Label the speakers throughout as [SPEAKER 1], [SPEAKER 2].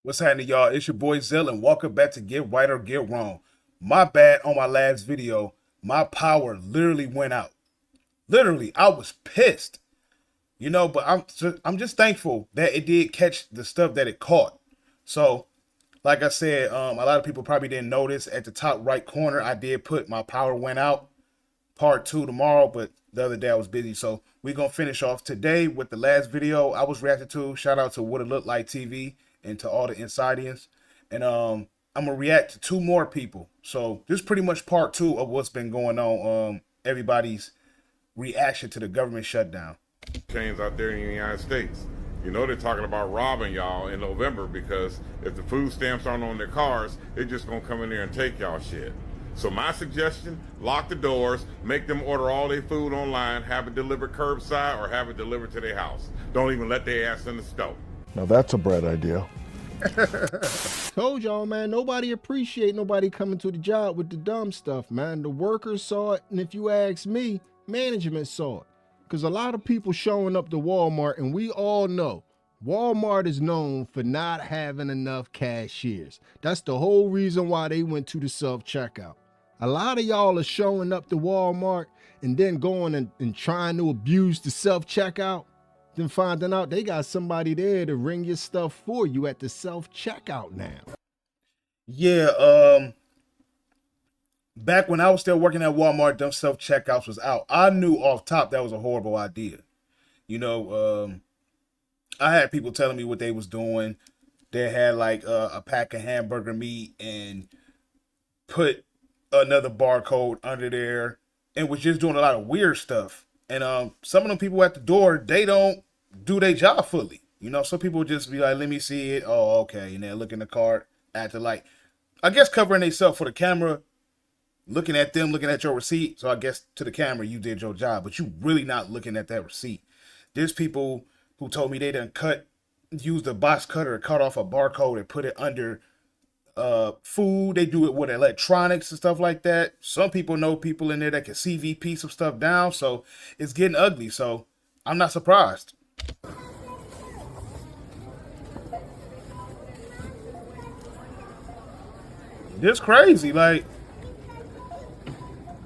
[SPEAKER 1] What's happening, y'all? It's your boy Zell, and welcome back to Get Right or Get Wrong. My bad on my last video. My power literally went out. Literally, I was pissed. But I'm just thankful that it did catch the stuff that it caught. So, like I said, a lot of people probably didn't notice at the top right corner, I did put my power went out. Part two tomorrow, but the other day I was busy. So we're gonna finish off today with the last video I was reacting to. Shout out to What It Looked Like TV and to all the Insidians. And I'm gonna react to two more people. So this is pretty much part two of what's been going on. Everybody's reaction to the government shutdown.
[SPEAKER 2] Chains out there in the United States. You know they're talking about robbing y'all in November because if the food stamps aren't on their cars, they're just gonna come in there and take y'all shit. So my suggestion, lock the doors, make them order all their food online, have it delivered curbside or have it delivered to their house. Don't even let their ass in the stove.
[SPEAKER 3] Now that's a bright idea.
[SPEAKER 4] Told y'all, man, nobody appreciate nobody coming to the job with the dumb stuff, man. The workers saw it, and if you ask me, management saw it. Because a lot of people showing up to Walmart, and we all know Walmart is known for not having enough cashiers. That's the whole reason why they went to the self-checkout. A lot of y'all are showing up to Walmart and then going and trying to abuse the self-checkout, then finding out they got somebody there to ring your stuff for you at the self-checkout now.
[SPEAKER 1] Yeah, back when I was still working at Walmart, them self checkouts was out. I knew off top that was a horrible idea. I had people telling me what they was doing. They had like a pack of hamburger meat and put another barcode under there and was just doing a lot of weird stuff. And some of them people at the door, they don't do their job fully. Some people just be like, let me see it. Oh, okay. And then look in the cart, after like, I guess covering themselves for the camera, looking at them, looking at your receipt. So I guess to the camera, you did your job, but you really not looking at that receipt. There's people who told me they done used a box cutter, cut off a barcode and put it under food. They do it with electronics and stuff like that. Some people know people in there that can CVP some stuff down. So it's getting ugly. So I'm not surprised. It's crazy. Like,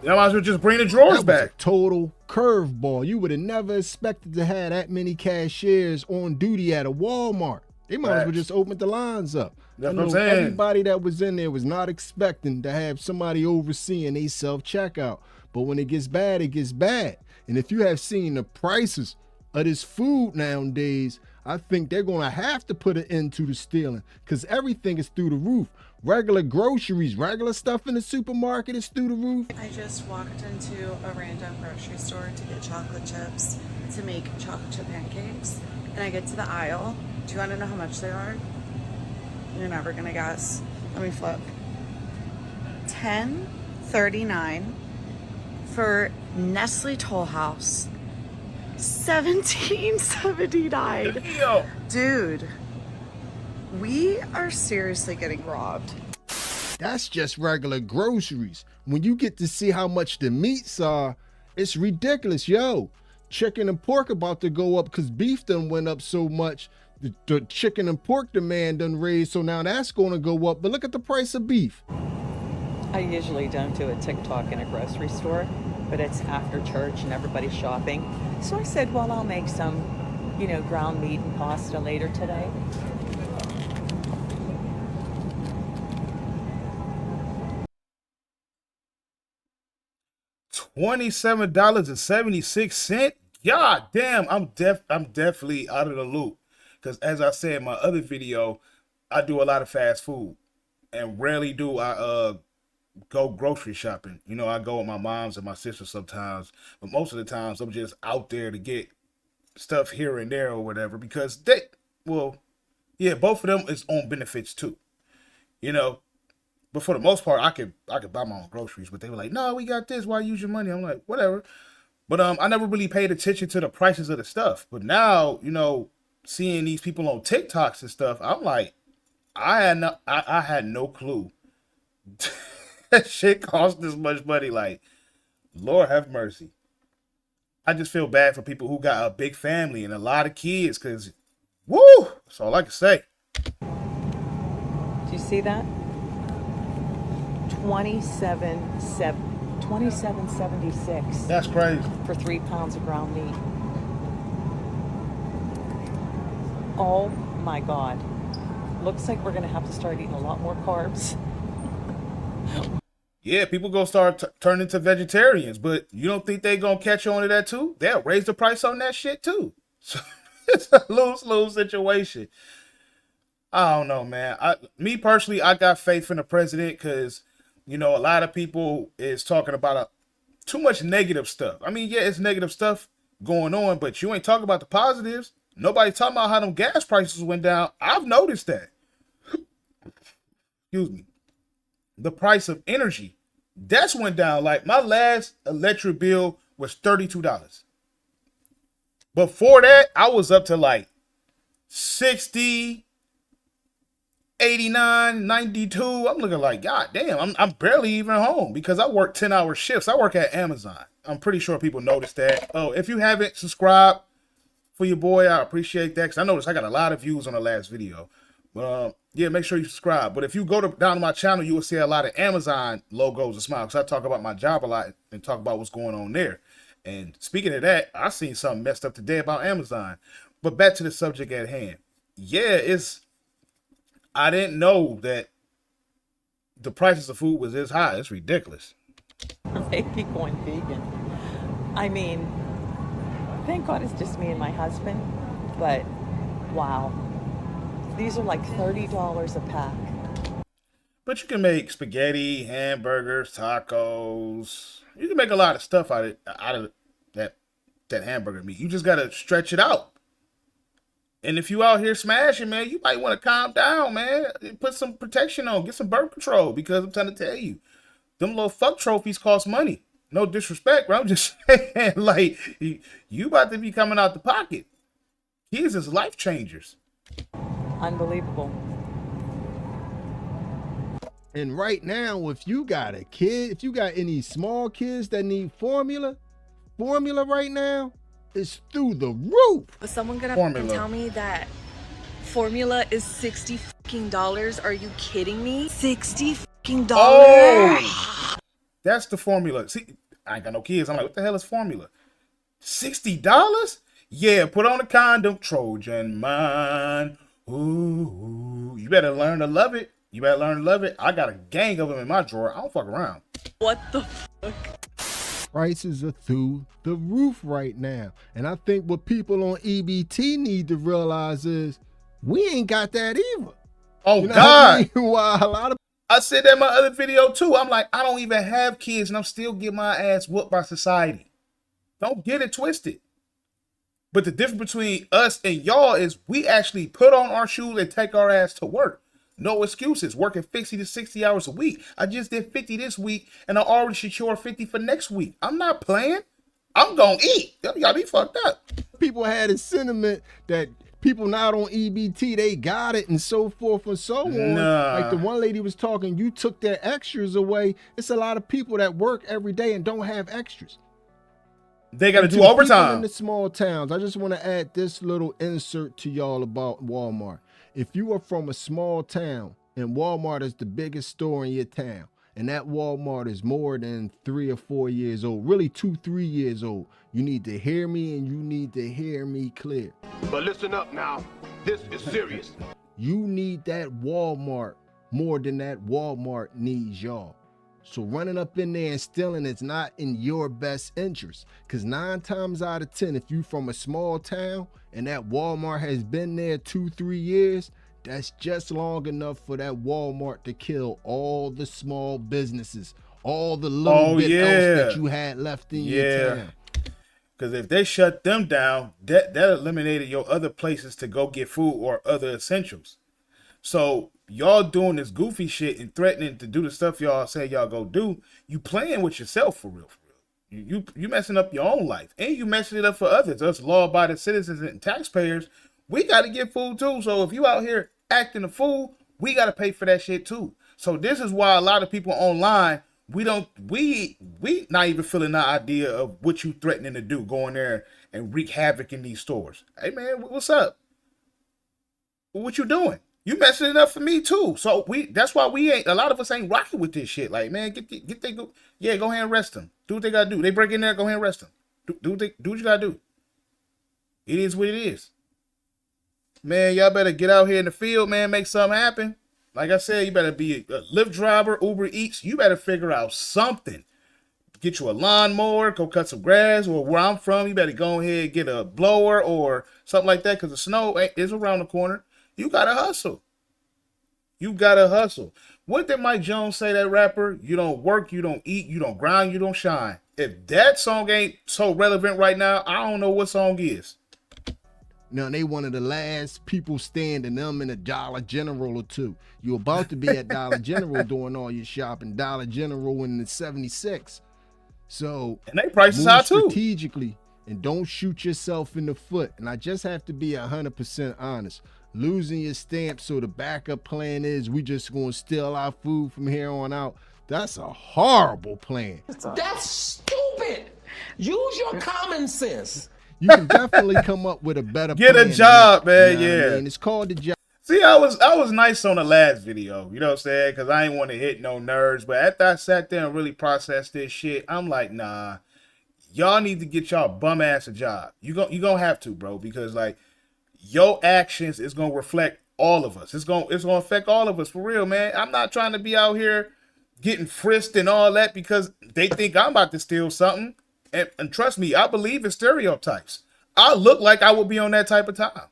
[SPEAKER 1] you might as well just bring the drawers back.
[SPEAKER 4] Total curveball. You would have never expected to have that many cashiers on duty at a Walmart. They might as well just open the lines up.
[SPEAKER 1] That's what I'm saying.
[SPEAKER 4] Everybody that was in there was not expecting to have somebody overseeing a self-checkout. But when it gets bad, it gets bad. And if you have seen the prices of this food nowadays, I think they're going to have to put an end to the stealing because everything is through the roof. Regular groceries, regular stuff in the supermarket is through the roof.
[SPEAKER 5] I just walked into a random grocery store to get chocolate chips to make chocolate chip pancakes. And I get to the aisle. Do you want to know how much they are? You're never going to guess. Let me flip. $10.39 for Nestle Toll House. $17.79. Dude, we are seriously getting robbed.
[SPEAKER 4] That's just regular groceries. When you get to see how much the meats are, it's ridiculous. Yo, chicken and pork about to go up because beef done went up so much. The chicken and pork demand done raised, so now that's going to go up. But look at the price of beef.
[SPEAKER 6] I usually don't do a TikTok in a grocery store, but it's after church and everybody's shopping. So I said, well, I'll make some, ground meat and pasta later today.
[SPEAKER 1] $27.76. God damn, I'm definitely out of the loop. Because as I said in my other video, I do a lot of fast food. And rarely do I go grocery shopping. I go with my moms and my sisters sometimes. But most of the times I'm just out there to get stuff here and there or whatever. Because both of them is on benefits too. But for the most part, I could buy my own groceries. But they were like, no, we got this. Why use your money? I'm like, whatever. But I never really paid attention to the prices of the stuff. But now, seeing these people on TikToks and stuff, I'm like, I had no clue that shit cost this much money. Like, Lord have mercy. I just feel bad for people who got a big family and a lot of kids because, woo, that's all I can say.
[SPEAKER 6] you see that? 27.76
[SPEAKER 1] That's crazy.
[SPEAKER 6] for 3 pounds of ground meat. Oh my God. Looks like we're going to have to start eating a lot more carbs.
[SPEAKER 1] Yeah, people gonna start turning into vegetarians, but you don't think they gonna catch on to that too? They'll raise the price on that shit too. So it's a lose-lose situation. I don't know, man. Me personally, I got faith in the president because, you know, a lot of people is talking about too much negative stuff. I mean, yeah, it's negative stuff going on, but you ain't talking about the positives. Nobody talking about how them gas prices went down. I've noticed that. Excuse me. The price of energy, that's went down. Like my last electric bill was $32. Before that, I was up to like 60, 89, 92. I'm looking like, God damn, I'm barely even home because I work 10-hour shifts. I work at Amazon. I'm pretty sure people noticed that. Oh, if you haven't subscribed for your boy, I appreciate that because I noticed I got a lot of views on the last video. Yeah, make sure you subscribe. But if you go down to my channel, you will see a lot of Amazon logos and smiles because I talk about my job a lot and talk about what's going on there. And speaking of that, I seen something messed up today about Amazon. But back to the subject at hand. Yeah, I didn't know that the prices of food was this high. It's ridiculous.
[SPEAKER 6] Maybe going vegan. I mean, thank God it's just me and my husband, but wow. These are like $30 a pack.
[SPEAKER 1] But you can make spaghetti, hamburgers, tacos. You can make a lot of stuff out of that hamburger meat. You just gotta stretch it out. And if you out here smashing, man, you might want to calm down, man. Put some protection on. Get some birth control because I'm trying to tell you, them little fuck trophies cost money. No disrespect, bro. I'm just saying, like, you about to be coming out the pocket. Kids is life changers.
[SPEAKER 6] Unbelievable.
[SPEAKER 4] And right now, if you got a kid, if you got any small kids that need formula right now is through the roof.
[SPEAKER 7] Was someone gonna
[SPEAKER 1] Formula.
[SPEAKER 7] tell me that formula is $60 fucking dollars? Are you kidding me? $60 fucking dollars?
[SPEAKER 1] Oh, that's the formula. See, I ain't got no kids. I'm like, what the hell is formula? $60? Yeah, put on a condom, Trojan man. Ooh, you better learn to love it. You better learn to love it. I got a gang of them in my drawer. I don't fuck around.
[SPEAKER 7] What the fuck?
[SPEAKER 4] Prices are through the roof right now. And I think what people on EBT need to realize is we ain't got that either.
[SPEAKER 1] Oh,
[SPEAKER 4] You know
[SPEAKER 1] God.
[SPEAKER 4] what I mean? While a lot of
[SPEAKER 1] I said that in my other video too. I'm like, I don't even have kids and I'm still getting my ass whooped by society. Don't get it twisted. But the difference between us and y'all is we actually put on our shoes and take our ass to work. No excuses. Working 50 to 60 hours a week. I just did 50 this week and I already secured 50 for next week. I'm not playing. I'm going to eat. Y'all be fucked up.
[SPEAKER 4] people had a sentiment that people not on EBT, they got it and so forth and so on.
[SPEAKER 1] Nah.
[SPEAKER 4] Like the one lady was talking, you took their extras away. It's a lot of people that work every day and don't have extras.
[SPEAKER 1] They got to
[SPEAKER 4] To
[SPEAKER 1] do
[SPEAKER 4] the people in
[SPEAKER 1] overtime.
[SPEAKER 4] the small towns, I just want to add this little insert to y'all about Walmart. If you are from a small town and Walmart is the biggest store in your town, and that Walmart is more than 3 or 4 years old, really 2-3 years old, you need to hear me and you need to hear me clear.
[SPEAKER 8] But listen up now. This is serious.
[SPEAKER 4] You need that Walmart more than that Walmart needs y'all. So running up in there and stealing is not in your best interest. Because 9 times out of 10, if you from a small town and that Walmart has been there 2-3 years, that's just long enough for that Walmart to kill all the small businesses, all the little bit else that you had left in your town.
[SPEAKER 1] Because if they shut them down, that eliminated your other places to go get food or other essentials. So y'all doing this goofy shit and threatening to do the stuff y'all say y'all go do, you playing with yourself for real, for real. You messing up your own life and you messing it up for others. Us law-abiding citizens and taxpayers, we got to get food too. So if you out here acting a fool, we got to pay for that shit too. So this is why a lot of people online, we not even feeling the idea of what you threatening to do, going there and wreak havoc in these stores. Hey man, what's up? What you doing? You messing it up for me too. So that's why a lot of us ain't rocking with this shit. Like, man, go ahead and rest them. Do what they gotta do. They break in there, go ahead and rest them. Do what you gotta do. It is what it is. Man, y'all better get out here in the field, man, make something happen. Like I said, you better be a Lyft driver, Uber Eats. You better figure out something. Get you a lawnmower, go cut some grass, or where I'm from, you better go ahead and get a blower or something like that, because the snow is around the corner. You gotta hustle. You gotta hustle. What did Mike Jones say, that rapper? You don't work, you don't eat, you don't grind, you don't shine. If that song ain't so relevant right now, I don't know what song is.
[SPEAKER 4] Now, they one of the last people standing, them in a Dollar General or two. You about to be at Dollar General doing all your shopping. Dollar General in the 76. So,
[SPEAKER 1] and they prices
[SPEAKER 4] move
[SPEAKER 1] high too.
[SPEAKER 4] Strategically, and don't shoot yourself in the foot. And I just have to be 100% honest. Losing your stamp, so the backup plan is we just gonna steal our food from here on out. That's a horrible plan.
[SPEAKER 9] That's stupid. Use your common sense.
[SPEAKER 4] You can definitely come up with a better
[SPEAKER 1] Get
[SPEAKER 4] plan.
[SPEAKER 1] a job, man.
[SPEAKER 4] You know
[SPEAKER 1] yeah.
[SPEAKER 4] what I mean? It's called the job.
[SPEAKER 1] See, I was nice on the last video, you know what I'm saying? Because I ain't want to hit no nerves. But after I sat there and really processed this shit, I'm like, nah, y'all need to get y'all bum ass a job. You gonna have to, bro, because like your actions is gonna reflect all of us. It's gonna affect all of us for real, man. I'm not trying to be out here getting frisked and all that because they think I'm about to steal something. And trust me, I believe in stereotypes. I look like I would be on that type of time.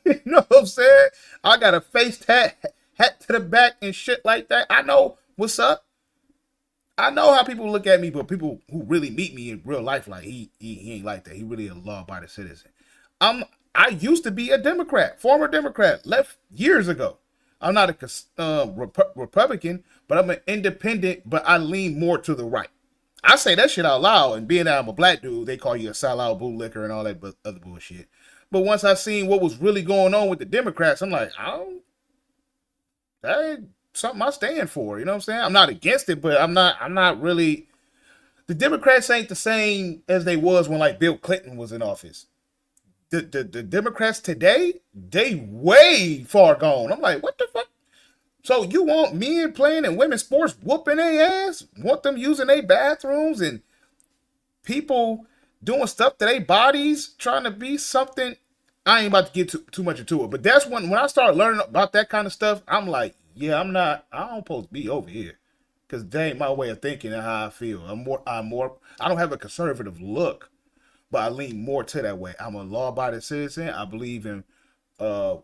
[SPEAKER 1] You know what I'm saying? I got a face hat to the back and shit like that. I know what's up. I know how people look at me, but people who really meet me in real life, like he ain't like that. He really a law-abiding citizen. I used to be a Democrat, former Democrat, left years ago. I'm not a Republican, but I'm an independent, but I lean more to the right. I say that shit out loud, and being that I'm a black dude, they call you a sellout, bootlicker, and all that other bullshit. But once I seen what was really going on with the Democrats, I'm like, that ain't something I stand for. You know what I'm saying? I'm not against it, but I'm not really. The Democrats ain't the same as they was when like Bill Clinton was in office. The Democrats today, they way far gone. I'm like, what the fuck? So you want men playing in women's sports, whooping their ass? Want them using their bathrooms and people doing stuff to their bodies, trying to be something? I ain't about to get too much into it, but that's when I start learning about that kind of stuff, I'm like, yeah, I don't supposed to be over here, because that ain't my way of thinking and how I feel. I don't have a conservative look, but I lean more to that way. I'm a law-abiding citizen. I believe in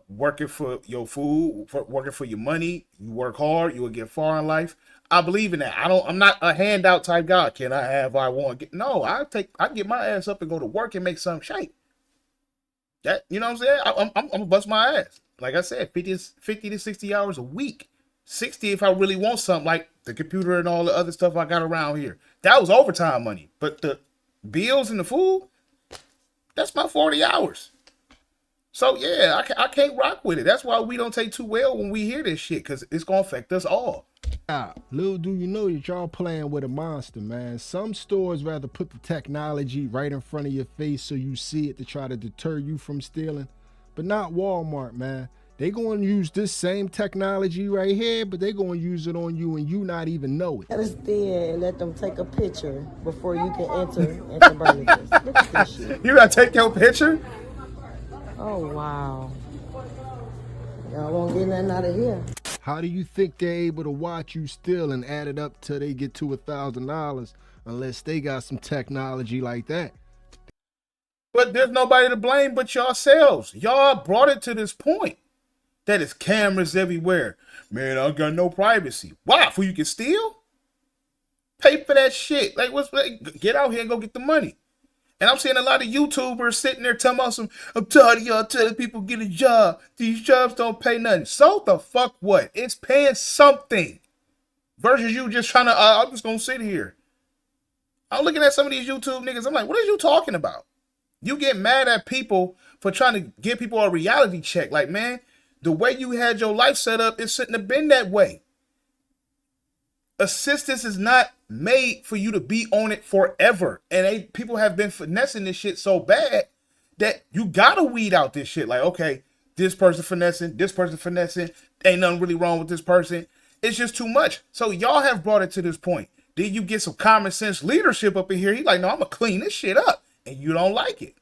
[SPEAKER 1] working for your food, working for your money. You work hard, you will get far in life. I believe in that. I'm not a handout type guy. Can I have what I want? No, I get my ass up and go to work and make something shake. That, you know what I'm saying? I'm gonna bust my ass. Like I said, 50 to 60 hours a week. 60 if I really want something like the computer and all the other stuff I got around here. That was overtime money. But the bills and the food, that's my 40 hours. So yeah, I can't rock with it. That's why we don't take too well when we hear this shit, because it's gonna affect us all.
[SPEAKER 4] Little do you know that y'all playing with a monster, man. Some stores rather put the technology right in front of your face so you see it to try to deter you from stealing, but not Walmart, man. They going to use this same technology right here, but they going to use it on you and you not even know it.
[SPEAKER 10] Let us there and let them take a picture before you can enter into Burlington. Look at this shit.
[SPEAKER 1] You gotta take your picture?
[SPEAKER 10] Oh, wow. Y'all won't get nothing out of here.
[SPEAKER 4] How do you think they're able to watch you steal and add it up till they get to $1,000 unless they got some technology like that?
[SPEAKER 1] But there's nobody to blame but yourselves. Y'all brought it to this point that it's cameras everywhere. Man, I got no privacy. Why? For you can steal? Pay for that shit. Get out here and go get the money. And I'm seeing a lot of YouTubers sitting there telling us, I'm tired of y'all telling people get a job. These jobs don't pay nothing. So the fuck what? It's paying something. Versus you just trying to, I'm just going to sit here. I'm looking at some of these YouTube niggas. I'm like, what are you talking about? You get mad at people for trying to give people a reality check. Like, man, the way you had your life set up, it shouldn't have been that way. Assistance is not made for you to be on it forever. And people have been finessing this shit so bad that you gotta weed out this shit. Like, okay, this person finessing, this person finessing. Ain't nothing really wrong with this person. It's just too much. So y'all have brought it to this point. Then you get some common sense leadership up in here. He's like, no, I'm going to clean this shit up. And you don't like it.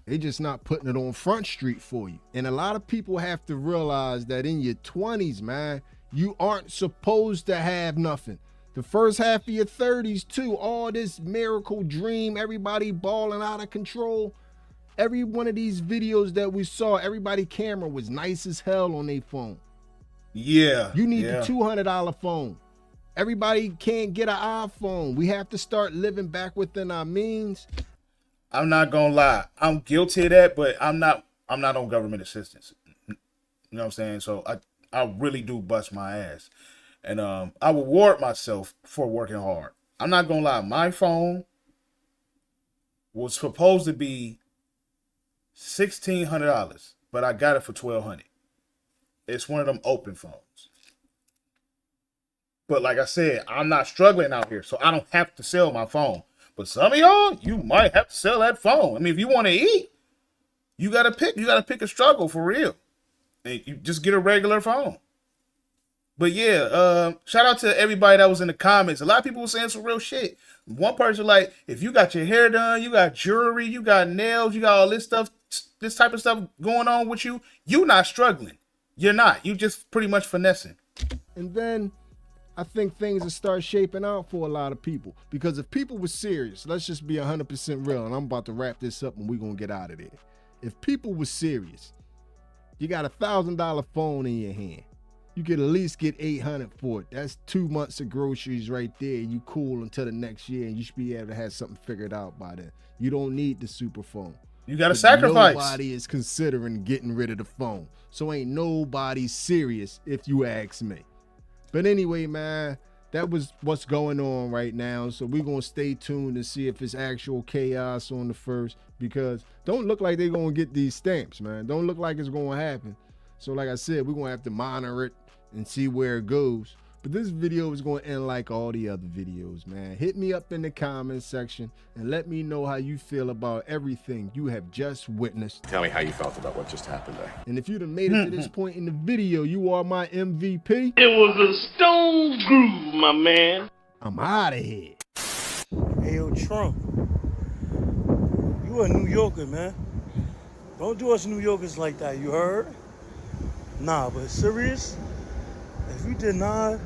[SPEAKER 4] They just not putting it on Front Street for you. And a lot of people have to realize that in your 20s, man, you aren't supposed to have nothing. The first half of your 30s too, all this miracle dream, everybody balling out of control. Every one of these videos that we saw, everybody camera was nice as hell on their phone.
[SPEAKER 1] Yeah.
[SPEAKER 4] You need the $200 phone. Everybody can't get an iPhone. We have to start living back within our means.
[SPEAKER 1] I'm not gonna lie. I'm guilty of that, but I'm not on government assistance. You know what I'm saying? So I really do bust my ass. And I reward myself for working hard. I'm not gonna lie, my phone was supposed to be $1,600, but I got it for $1,200. It's one of them open phones. But like I said, I'm not struggling out here, so I don't have to sell my phone. But some of y'all, you might have to sell that phone. I mean, if you want to eat, you gotta pick a struggle for real. And you just get a regular phone. But yeah, shout out to everybody that was in the comments. A lot of people were saying some real shit. One person like, if you got your hair done, you got jewelry, you got nails, you got all this stuff, this type of stuff going on with you, you not struggling. You're not. You just pretty much finessing.
[SPEAKER 4] And then I think things will start shaping out for a lot of people. Because if people were serious, let's just be 100% real, and I'm about to wrap this up and we're going to get out of there. If people were serious, you got $1,000 phone in your hand. You could at least get $800 for it. That's 2 months of groceries right there. You cool until the next year, and you should be able to have something figured out by then. You don't need the super phone.
[SPEAKER 1] You got to sacrifice.
[SPEAKER 4] Nobody is considering getting rid of the phone. So ain't nobody serious if you ask me. But anyway, man, that was what's going on right now. So we're going to stay tuned and see if it's actual chaos on the first, because don't look like they're going to get these stamps, man. Don't look like it's going to happen. So like I said, we're going to have to monitor it and see where it goes. But this video is going to end like all the other videos, man. Hit me up in the comments section and let me know how you feel about everything you have just witnessed.
[SPEAKER 11] Tell me how you felt about what just happened there.
[SPEAKER 4] And if you'd have made it to this point in the video, you are my MVP.
[SPEAKER 9] It was a stone groove, my man.
[SPEAKER 4] I'm out of here.
[SPEAKER 12] Hey, yo, Trump. You a New Yorker, man. Don't do us New Yorkers like that, you heard? Nah, but serious? If you deny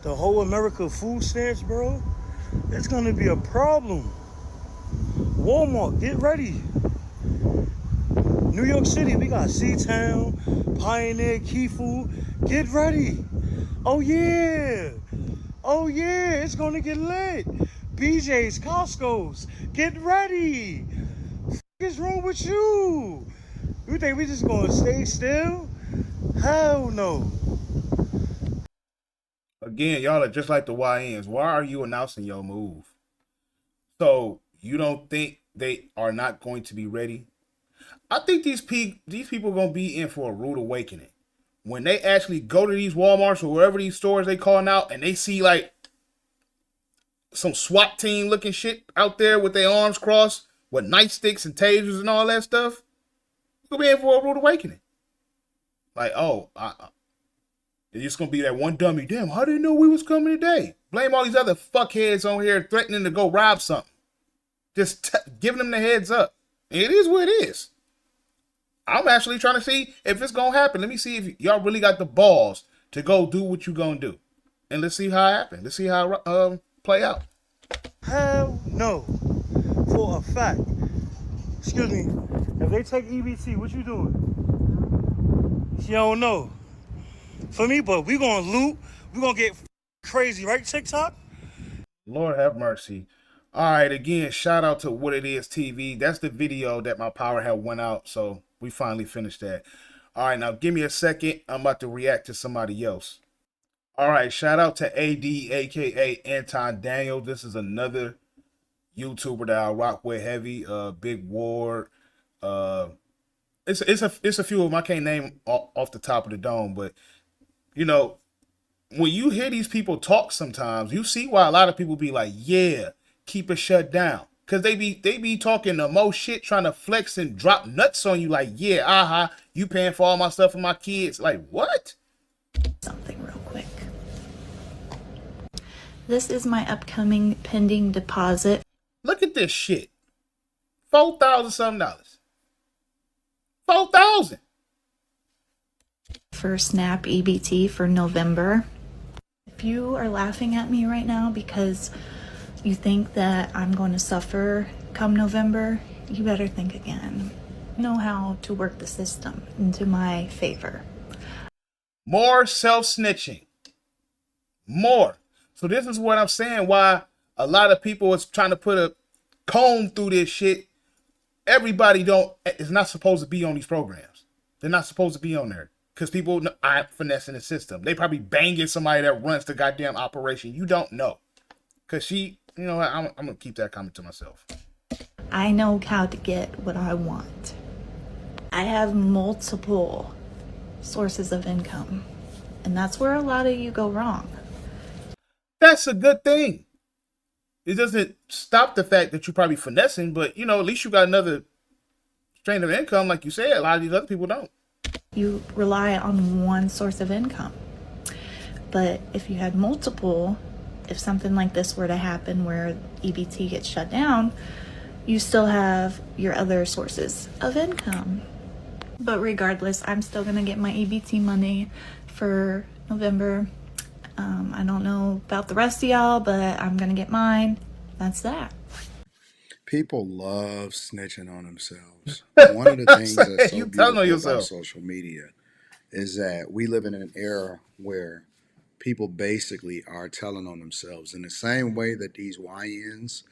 [SPEAKER 12] the whole America food stamps, bro, it's gonna be a problem. Walmart, get ready. New York City, we got C-Town, Pioneer, Key Food. Get ready. Oh yeah, it's gonna get lit. BJ's, Costco's, get ready. What is wrong with you? You think we just gonna stay still? Hell no.
[SPEAKER 1] Again, y'all are just like the YNs. Why are you announcing your move? So you don't think they are not going to be ready? I think these people are going to be in for a rude awakening. When they actually go to these Walmarts or wherever these stores they calling out and they see like some SWAT team looking shit out there with their arms crossed with nightsticks and tasers and all that stuff, you're going to be in for a rude awakening. Like, oh, it's just going to be that one dummy. Damn, how did you know we was coming today? Blame all these other fuckheads on here threatening to go rob something. Just giving them the heads up. It is what it is. I'm actually trying to see if it's going to happen. Let me see if y'all really got the balls to go do what you going to do. And let's see how it happens. Let's see how it play out.
[SPEAKER 12] Hell no. For a fact. Excuse me. If they take EBT, what you doing? You don't know. For me, but we gonna loot. We gonna get crazy, right, TikTok?
[SPEAKER 1] Lord have mercy. All right, again, shout out to What It Is TV. That's the video that my power had went out, so we finally finished that. All right, now give me a second. I'm about to react to somebody else. All right, shout out to AD, aka Anton Daniel. This is another YouTuber that I rock with heavy. Big Ward. It's a few of them I can't name off the top of the dome, but you know, when you hear these people talk sometimes, you see why a lot of people be like, yeah, keep it shut down. Cause they be talking the most shit, trying to flex and drop nuts on you. Like, yeah, you paying for all my stuff for my kids. Like, what?
[SPEAKER 13] Something real quick. This is my upcoming pending deposit.
[SPEAKER 1] Look at this shit. $4,000 something. $4,000
[SPEAKER 13] for SNAP EBT for November. If you are laughing at me right now because you think that I'm going to suffer come November, you better think again. I know how to work the system into my favor.
[SPEAKER 1] More self-snitching. More. So this is what I'm saying, why a lot of people is trying to put a comb through this shit. Everybody is not supposed to be on these programs. They're not supposed to be on there. Because people aren't finessing the system. They probably banging somebody that runs the goddamn operation. You don't know. Because you know what, I'm going to keep that comment to myself.
[SPEAKER 13] I know how to get what I want. I have multiple sources of income. And that's where a lot of you go wrong.
[SPEAKER 1] That's a good thing. It doesn't stop the fact that you're probably finessing, but, you know, at least you got another strain of income. Like you said, a lot of these other people don't.
[SPEAKER 13] You rely on one source of income. But if you had multiple, if something like this were to happen where EBT gets shut down, you still have your other sources of income. But regardless, I'm still gonna get my EBT money for November. I don't know about the rest of y'all, but I'm gonna get mine. That's that.
[SPEAKER 14] People love snitching on themselves. One of the things that's so beautiful about social media is that we live in an era where people basically are telling on themselves in the same way that these YNs,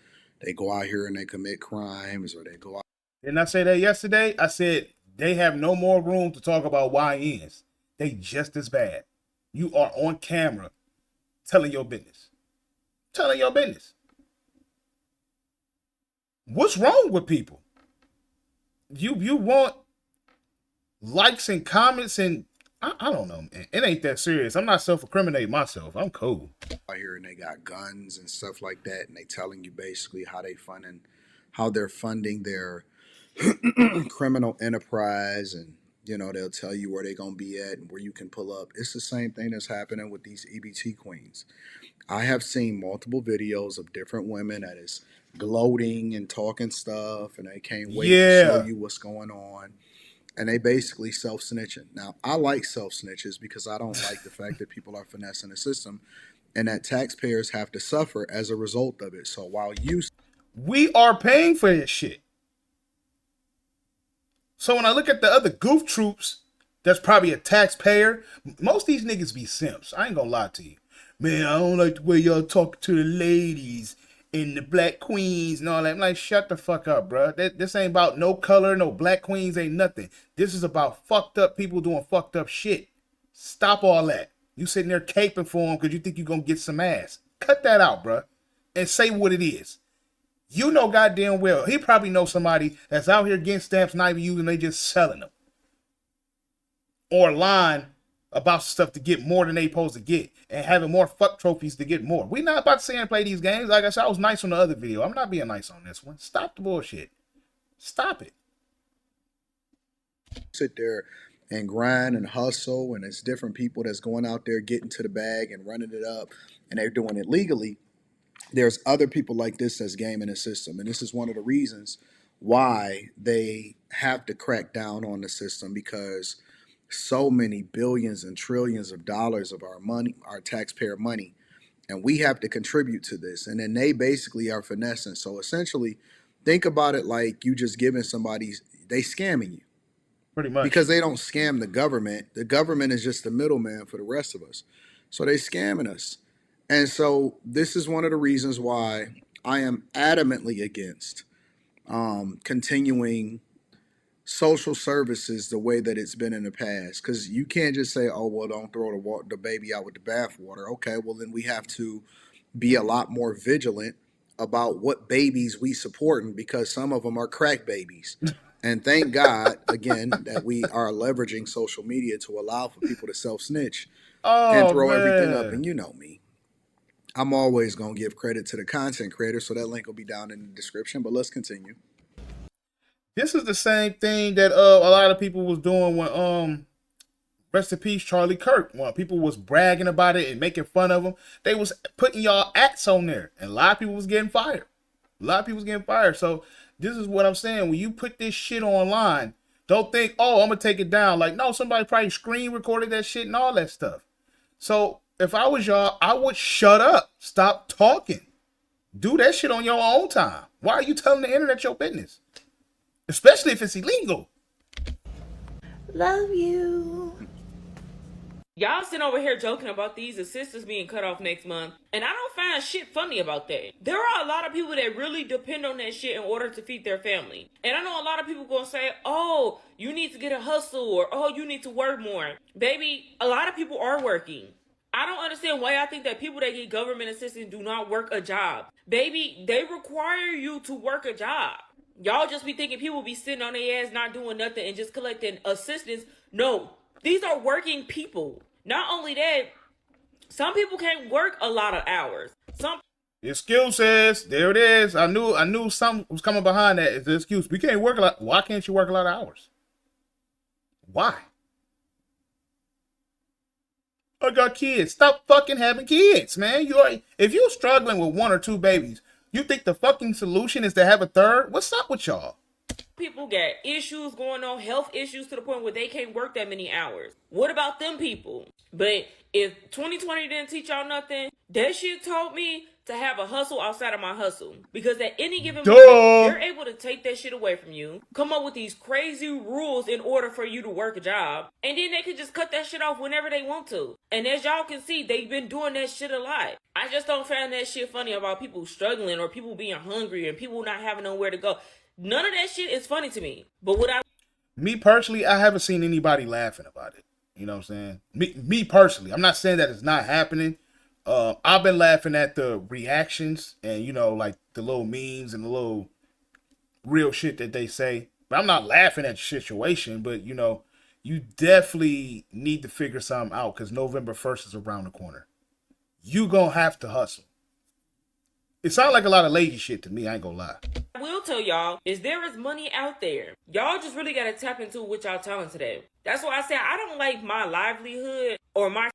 [SPEAKER 14] they go out here and they commit crimes, or they go out.
[SPEAKER 1] Didn't I say that yesterday? I said they have no more room to talk about YNs. They just as bad. You are on camera telling your business. Telling your business. What's wrong with people? You want likes and comments, and I don't know, man. It ain't that serious. I'm not self-incriminating myself. I'm cool.
[SPEAKER 14] Out here and they got guns and stuff like that, and they telling you basically how they're funding their criminal enterprise, and you know, they'll tell you where they're gonna be at and where you can pull up. It's the same thing that's happening with these EBT queens. I have seen multiple videos of different women that is gloating and talking stuff, and they can't wait to show you what's going on. And they basically self-snitching. Now, I like self-snitches because I don't like the fact that people are finessing the system and that taxpayers have to suffer as a result of it. So while
[SPEAKER 1] we are paying for this shit. So when I look at the other goof troops, that's probably a taxpayer. Most of these niggas be simps. I ain't gonna lie to you. Man, I don't like the way y'all talk to the ladies and the black queens and all that. I'm like, shut the fuck up, bro. This ain't about no color, no black queens, ain't nothing. This is about fucked up people doing fucked up shit. Stop all that. You sitting there caping for them because you think you're going to get some ass. Cut that out, bro. And say what it is. You know goddamn well. He probably knows somebody that's out here getting stamps, not even using, they just selling them. Or lying about stuff to get more than they supposed to get and having more fuck trophies to get more. We not about to sit and play these games. Like I said, I was nice on the other video. I'm not being nice on this one. Stop the bullshit. Stop it.
[SPEAKER 14] Sit there and grind and hustle, and it's different people that's going out there getting to the bag and running it up, and they're doing it legally. There's other people like this that's gaming the system, and this is one of the reasons why they have to crack down on the system, because so many billions and trillions of dollars of our money, our taxpayer money, and we have to contribute to this. And then they basically are finessing. So essentially, think about it like you just giving somebody, they scamming you.
[SPEAKER 1] Pretty much.
[SPEAKER 14] Because they don't scam the government. The government is just the middleman for the rest of us. So they scamming us. And so this is one of the reasons why I am adamantly against continuing social services the way that it's been in the past, because you can't just say, oh, well, don't throw the baby out with the bathwater. Okay, well, then we have to be a lot more vigilant about what babies we supporting, because some of them are crack babies. And thank God, again, that we are leveraging social media to allow for people to self-snitch and throw everything up. And you know me. I'm always gonna give credit to the content creator, so that link will be down in the description. But let's continue.
[SPEAKER 1] This is the same thing that a lot of people was doing when rest in peace Charlie Kirk. When people was bragging about it and making fun of him, they was putting y'all acts on there, and a lot of people was getting fired. A lot of people was getting fired. So this is what I'm saying. When you put this shit online, don't think, oh, I'm gonna take it down. Like, no, somebody probably screen recorded that shit and all that stuff. So if I was y'all, I would shut up. Stop talking. Do that shit on your own time. Why are you telling the internet your business? Especially if it's illegal.
[SPEAKER 13] Love you.
[SPEAKER 15] Y'all sitting over here joking about these assistants being cut off next month, and I don't find shit funny about that. There are a lot of people that really depend on that shit in order to feed their family. And I know a lot of people gonna say, oh, you need to get a hustle, or oh, you need to work more. Baby, a lot of people are working. I don't understand why I think that people that get government assistance do not work a job. Baby, they require you to work a job. Y'all just be thinking people be sitting on their ass not doing nothing and just collecting assistance. No, these are working people. Not only that, some people can't work a lot of hours.
[SPEAKER 1] Excuses. There it is. I knew something was coming behind that. It's an excuse. We can't work a lot. Why can't you work a lot of hours? Why? I got kids. Stop fucking having kids, man. If you're struggling with 1 or 2 babies, you think the fucking solution is to have a third? What's up with y'all?
[SPEAKER 15] People got issues going on, health issues to the point where they can't work that many hours. What about them people? But if 2020 didn't teach y'all nothing, that shit taught me to have a hustle outside of my hustle. Because at any given moment, they're able to take that shit away from you, come up with these crazy rules in order for you to work a job, and then they can just cut that shit off whenever they want to. And as y'all can see, they've been doing that shit a lot. I just don't find that shit funny about people struggling or people being hungry and people not having nowhere to go. None of that shit is funny to me. But
[SPEAKER 1] me personally, I haven't seen anybody laughing about it. You know what I'm saying? Me personally, I'm not saying that it's not happening. I've been laughing at the reactions and, like the little memes and the little real shit that they say. But I'm not laughing at the situation. But, you definitely need to figure something out because November 1st is around the corner. You gonna have to hustle. It sounds like a lot of lazy shit to me. I ain't gonna lie.
[SPEAKER 15] I will tell y'all is there is money out there. Y'all just really gotta tap into what y'all telling today. That's why I say I don't like my livelihood or my.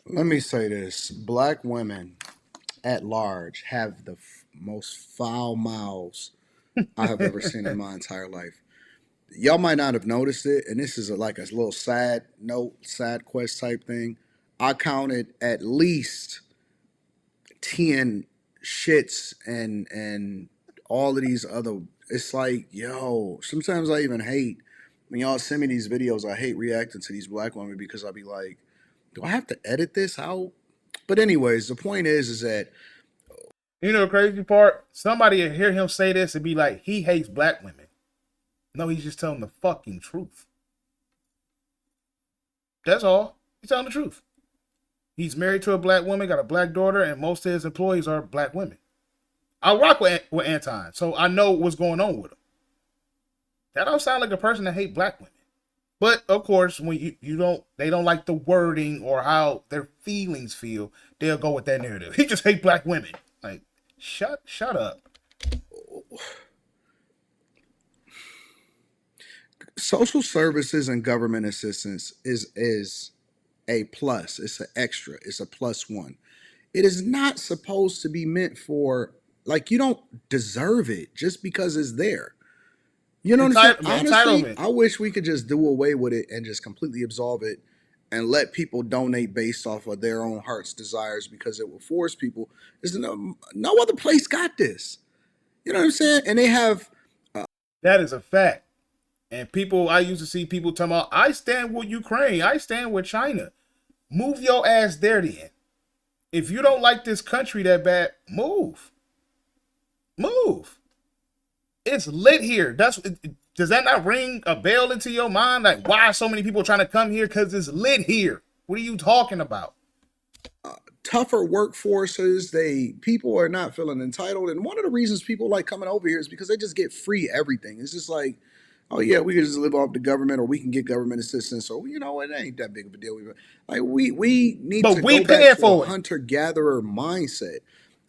[SPEAKER 14] Let me say this: Black women at large have the most foul mouths I have ever seen in my entire life. Y'all might not have noticed it, and this is like a little side quest type thing. I counted at least 10 shits and all of these other. It's like, yo, sometimes I even hate when y'all send me these videos. I hate reacting to these black women because I'll be like, do I have to edit this out? But anyways, the point is that
[SPEAKER 1] the crazy part, somebody will hear him say this and be like, he hates black women. No, he's just telling the fucking truth. That's all. He's telling the truth. He's married to a black woman, got a black daughter, and most of his employees are black women. I rock with Anton, so I know what's going on with him. That don't sound like a person that hates black women. But of course, when they don't like the wording or how their feelings feel, they'll go with that narrative. He just hates black women. Like, shut up.
[SPEAKER 14] Social services and government assistance is a plus. It's an extra. It's a +1. It is not supposed to be meant for, like, you don't deserve it just because it's there. You know what I'm saying? Honestly, I wish we could just do away with it and just completely absolve it and let people donate based off of their own heart's desires, because it will force people. There's no other place got this. You know what I'm saying? And they have.
[SPEAKER 1] That is a fact. And I used to see people talking about, I stand with Ukraine. I stand with China. Move your ass there then. If you don't like this country that bad, move. Move. It's lit here. Does that not ring a bell into your mind? Like, why are so many people trying to come here? Because it's lit here. What are you talking about?
[SPEAKER 14] Tougher workforces. People are not feeling entitled. And one of the reasons people like coming over here is because they just get free everything. It's just like, oh yeah, we can just live off the government, or we can get government assistance, or you know, it ain't that big of a deal. Like we need
[SPEAKER 1] But
[SPEAKER 14] to
[SPEAKER 1] we
[SPEAKER 14] go back
[SPEAKER 1] paying
[SPEAKER 14] to a
[SPEAKER 1] for it.
[SPEAKER 14] hunter gatherer mindset.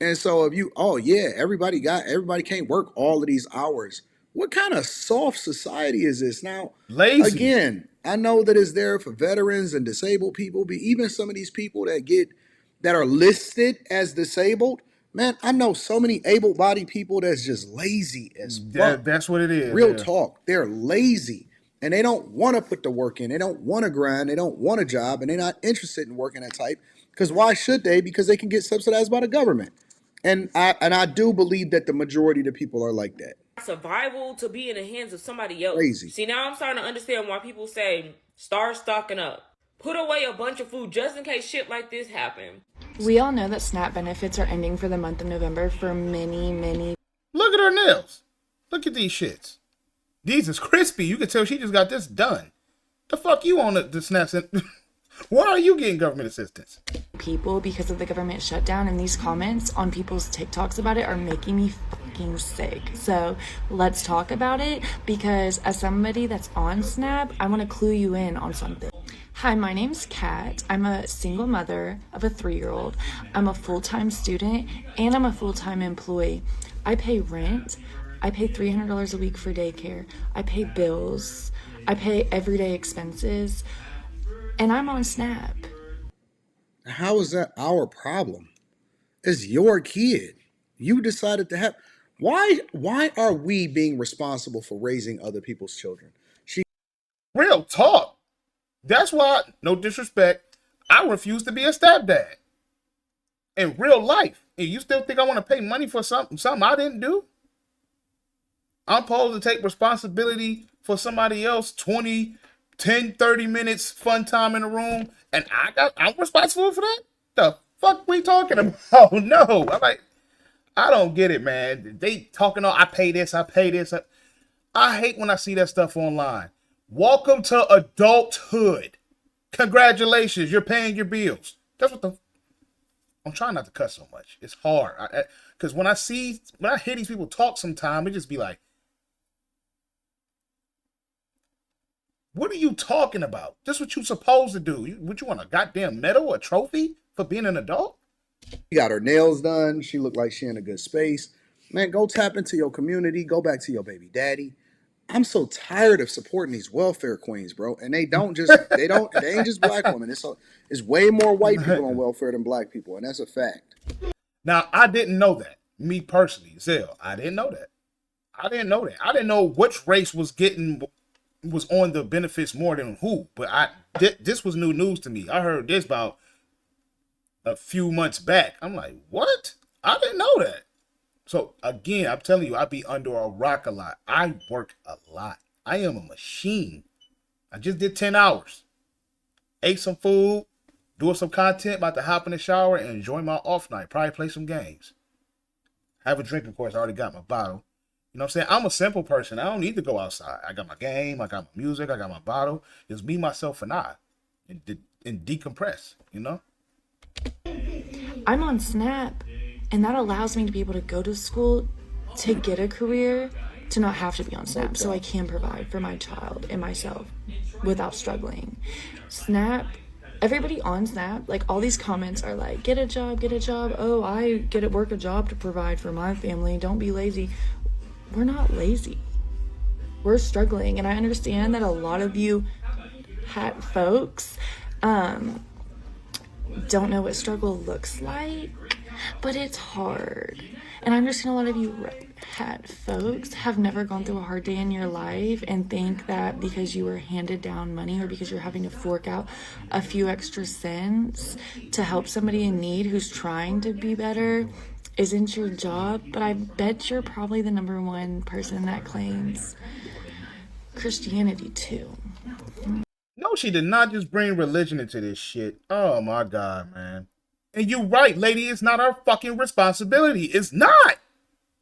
[SPEAKER 14] And so if you, oh yeah, everybody can't work all of these hours. What kind of soft society is this now?
[SPEAKER 1] Lazy.
[SPEAKER 14] Again, I know that it's there for veterans and disabled people, but even some of these people that are listed as disabled, man, I know so many able-bodied people that's just lazy as fuck.
[SPEAKER 1] That's what it is.
[SPEAKER 14] Real
[SPEAKER 1] yeah.
[SPEAKER 14] talk. They're lazy and they don't want to put the work in. They don't want to grind. They don't want a job, and they're not interested in working that type. Because why should they? Because they can get subsidized by the government. And I do believe that the majority of the people are like that.
[SPEAKER 15] Survival to be in the hands of somebody else.
[SPEAKER 14] Crazy.
[SPEAKER 15] See, now I'm starting to understand why people say start stocking up. Put away a bunch of food just in case shit like this happen.
[SPEAKER 16] We all know that SNAP benefits are ending for the month of November for many.
[SPEAKER 1] Look at her nails. Look at these shits. These is crispy. You can tell she just got this done. The fuck you on the snaps? Why are you getting government assistance?
[SPEAKER 16] People, because of the government shutdown, and these comments on people's TikToks about it are making me fucking sick. So let's talk about it, because as somebody that's on SNAP, I want to clue you in on something. Hi, my name's Kat. I'm a single mother of a 3-year-old. I'm a full-time student and I'm a full-time employee. I pay rent. I pay $300 a week for daycare. I pay bills. I pay everyday expenses. And I'm on SNAP.
[SPEAKER 14] How is that our problem? It's your kid. You decided to have. Why are we being responsible for raising other people's children?
[SPEAKER 1] Real talk. That's why, no disrespect, I refuse to be a stepdad. In real life. And you still think I want to pay money for something I didn't do? I'm supposed to take responsibility for somebody else 20, 10, 30 minutes fun time in the room, and I'm responsible for that? The fuck we talking about? Oh no. I'm like, I don't get it, man. They talking on I pay this. I hate when I see that stuff online. Welcome to adulthood. Congratulations, you're paying your bills. That's what I'm trying not to cuss so much. It's hard. Because when I hear these people talk sometime, it just be like, what are you talking about? This is what you supposed to do. What you want, a goddamn medal, a trophy for being an adult?
[SPEAKER 14] She got her nails done. She looked like she in a good space. Man, go tap into your community. Go back to your baby daddy. I'm so tired of supporting these welfare queens, bro. And they ain't just black women. It's way more white people on welfare than black people, and that's a fact.
[SPEAKER 1] Now, I didn't know that. Me personally, Zell, I didn't know that. I didn't know which race was on the benefits more than who. But this was new news to me. I heard this about a few months back. I'm like, what? I didn't know that. So again, I'm telling you, I be under a rock a lot. I work a lot. I am a machine. I just did 10 hours. Ate some food, doing some content, about to hop in the shower and enjoy my off night. Probably play some games. Have a drink, of course. I already got my bottle. You know what I'm saying? I'm a simple person. I don't need to go outside. I got my game. I got my music. I got my bottle. It's me, myself, and I. And decompress, you know?
[SPEAKER 16] I'm on SNAP, and that allows me to be able to go to school, to get a career, to not have to be on SNAP, so I can provide for my child and myself without struggling. SNAP, everybody on SNAP, like all these comments are like, get a job. Oh, I get to work a job to provide for my family. Don't be lazy. We're not lazy. We're struggling, and I understand that a lot of you hat folks don't know what struggle looks like, but it's hard. And I understand a lot of you hat folks have never gone through a hard day in your life and think that because you were handed down money or because you're having to fork out a few extra cents to help somebody in need who's trying to be better isn't your job. But I bet you're probably the number one person that claims Christianity too.
[SPEAKER 1] No, she did not just bring religion into this shit. Oh my God, man. And you right, lady, it's not our fucking responsibility. It's not. What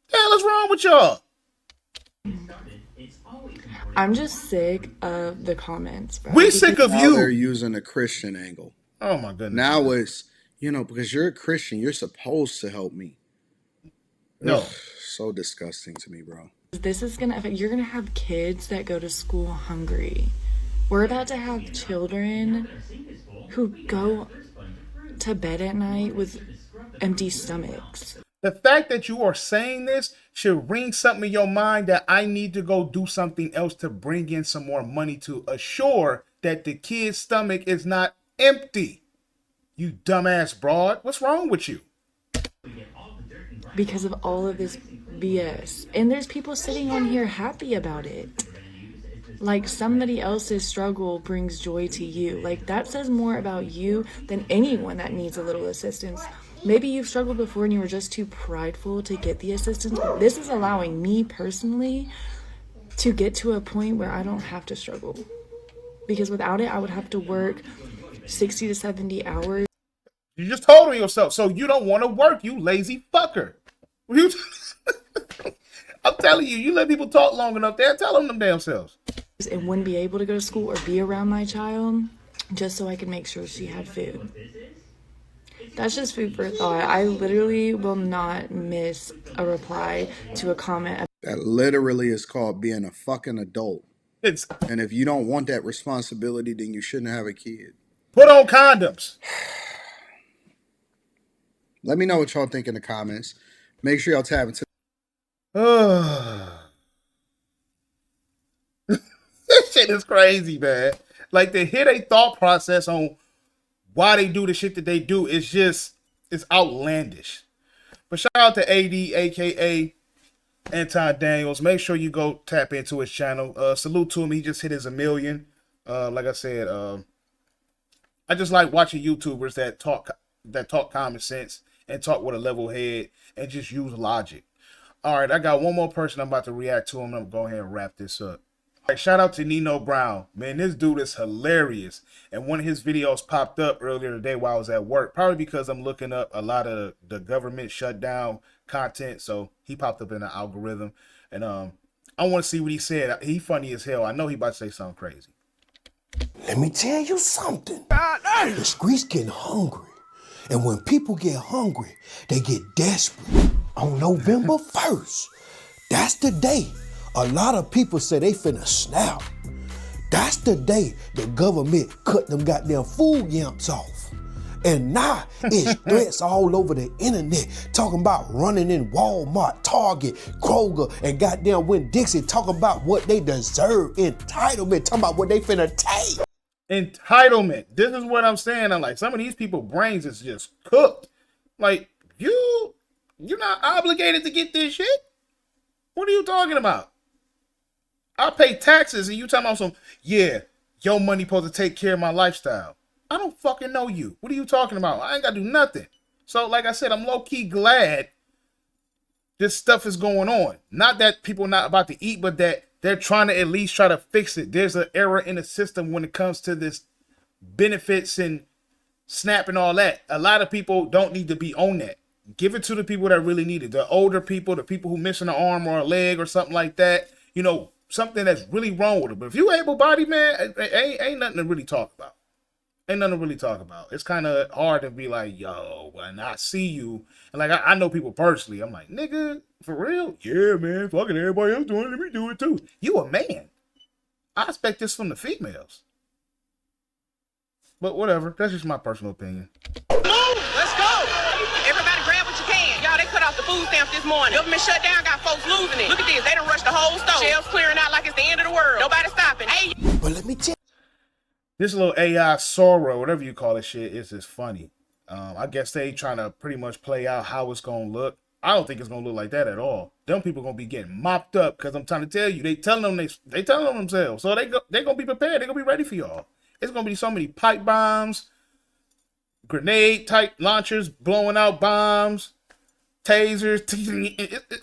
[SPEAKER 1] the hell is wrong with y'all?
[SPEAKER 16] I'm just sick of the comments, bro.
[SPEAKER 1] We sick of you.
[SPEAKER 14] They're using a Christian angle.
[SPEAKER 1] Oh my goodness.
[SPEAKER 14] Now it's, because you're a Christian, you're supposed to help me.
[SPEAKER 1] No.
[SPEAKER 14] Ugh, so disgusting to me, bro.
[SPEAKER 16] This is gonna affect, you're gonna have kids that go to school hungry. We're about to have children who go to bed at night with empty stomachs.
[SPEAKER 1] The fact that you are saying this should ring something in your mind that I need to go do something else to bring in some more money to assure that the kid's stomach is not empty. You dumbass broad. What's wrong with you?
[SPEAKER 16] Because of all of this BS. And there's people sitting on here happy about it. Like somebody else's struggle brings joy to you. Like that says more about you than anyone that needs a little assistance. Maybe you've struggled before and you were just too prideful to get the assistance. But this is allowing me personally to get to a point where I don't have to struggle. Because without it, I would have to work 60 to 70 hours.
[SPEAKER 1] You just told on yourself, so you don't want to work, you lazy fucker. I'm telling you, you let people talk long enough, they'll tell them damn selves.
[SPEAKER 16] And wouldn't be able to go to school or be around my child just so I could make sure she had food. That's just food for thought. I literally will not miss a reply to a comment.
[SPEAKER 14] That literally is called being a fucking adult. And if you don't want that responsibility, then you shouldn't have a kid.
[SPEAKER 1] Put on condoms.
[SPEAKER 14] Let me know what y'all think in the comments. Make sure y'all tap into.
[SPEAKER 1] This shit is crazy, man. Like, to hear their thought process on why they do the shit that they do is just, it's outlandish. But shout out to AD, aka Anton Daniels. Make sure you go tap into his channel. Salute to him. He just hit his 1 million. Like I said, I just like watching YouTubers that talk common sense and talk with a level head and just use logic. All right, I got one more person I'm about to react to, and I'm going to go ahead and wrap this up. All right, shout out to Nino Brown. Man, this dude is hilarious. And one of his videos popped up earlier today while I was at work, probably because I'm looking up a lot of the government shutdown content. So he popped up in the algorithm. And I want to see what he said. He funny as hell. I know he about to say something crazy.
[SPEAKER 17] Let me tell you something. The streets getting hungry. And when people get hungry, they get desperate. On November 1st, that's the day a lot of people say they finna snap. That's the day the government cut them goddamn food stamps off. And now it's threats all over the internet talking about running in Walmart, Target, Kroger, and goddamn Winn-Dixie talking about what they deserve, entitlement, talking about what they finna take.
[SPEAKER 1] Entitlement. This is what I'm saying. I'm like, some of these people's brains is just cooked. Like, you're not obligated to get this shit. What are you talking about? I pay taxes and you talking about some, yeah, your money supposed to take care of my lifestyle. I don't fucking know you. What are you talking about? I ain't got to do nothing. So, like I said, I'm low-key glad this stuff is going on. Not that people are not about to eat, but that they're trying to at least try to fix it. There's an error in the system when it comes to this benefits and SNAP and all that. A lot of people don't need to be on that. Give it to the people that really need it. The older people, the people who missing an arm or a leg or something like that. You know, something that's really wrong with it. But if you able-bodied, man, ain't nothing to really talk about. Ain't nothing to really talk about. It's kind of hard to be like, yo, when I see you, and like I know people personally, I'm like, nigga, for real? Yeah, man, fucking everybody else doing it, let me do it too. You a man. I expect this from the females. But whatever, that's just my personal opinion.
[SPEAKER 18] Let's go. Everybody grab what you can. Y'all, they cut off the food stamps this morning. Government shut down, got folks losing it. Look at this, they done rushed the whole store. Shelves clearing out like it's the end of the world. Nobody stopping. Hey.
[SPEAKER 17] But let me tell you.
[SPEAKER 1] This little AI Sora, whatever you call this shit, is just funny. I guess they trying to pretty much play out how it's going to look. I don't think it's going to look like that at all. Them people going to be getting mopped up because I'm trying to tell you, they telling them they telling them themselves. So they going to be prepared. They're going to be ready for y'all. It's going to be so many pipe bombs, grenade type launchers blowing out bombs, tasers.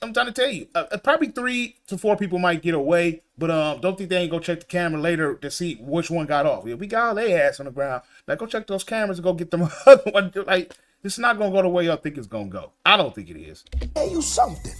[SPEAKER 1] I'm trying to tell you, probably 3 to 4 people might get away, but don't think they ain't go check the camera later to see which one got off. Yeah, we got all their ass on the ground. Like, go check those cameras and go get them other one. Like, this is not gonna go the way y'all think it's gonna go. I don't think it is.
[SPEAKER 17] Tell you something.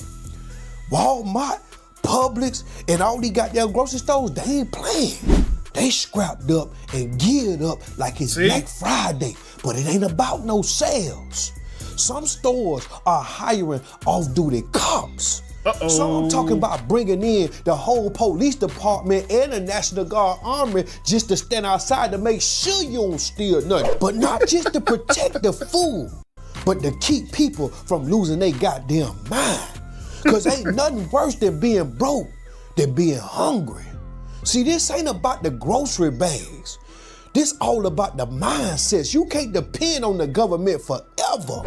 [SPEAKER 17] Walmart, Publix, and all these goddamn grocery stores, they ain't playing. They scrapped up and geared up like it's Black Friday, but it ain't about no sales. Some stores are hiring off-duty cops. So I'm talking about bringing in the whole police department and the National Guard Army just to stand outside to make sure you don't steal nothing. But not just to protect the food, but to keep people from losing their goddamn mind. Cause ain't nothing worse than being broke than being hungry. See, this ain't about the grocery bags. This all about the mindsets. You can't depend on the government forever.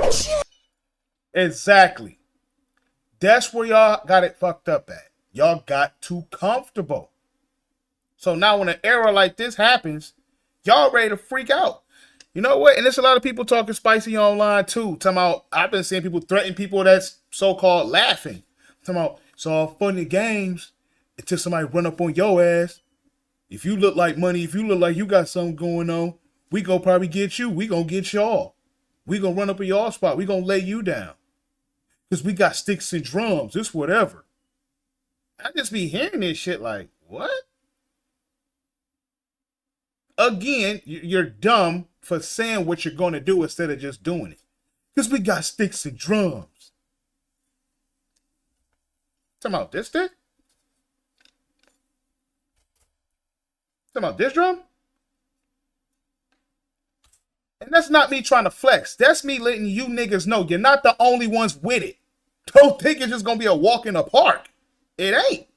[SPEAKER 1] Exactly. That's where y'all got it fucked up at. Y'all got too comfortable. So now when an era like this happens, y'all ready to freak out. You know what? And there's a lot of people talking spicy online too. Talking about, I've been seeing people threaten people that's so-called laughing. Talking about, it's all funny games until somebody run up on your ass. If you look like money, if you look like you got something going on, we gonna probably get you. We gonna get y'all. We gonna run up in y'all spot. We gonna lay you down. Because we got sticks and drums. It's whatever. I just be hearing this shit like, what? Again, you're dumb for saying what you're going to do instead of just doing it. Because we got sticks and drums. Talking about this stick? Talking about this drum? And that's not me trying to flex. That's me letting you niggas know you're not the only ones with it. Don't think it's just going to be a walk in the park. It ain't.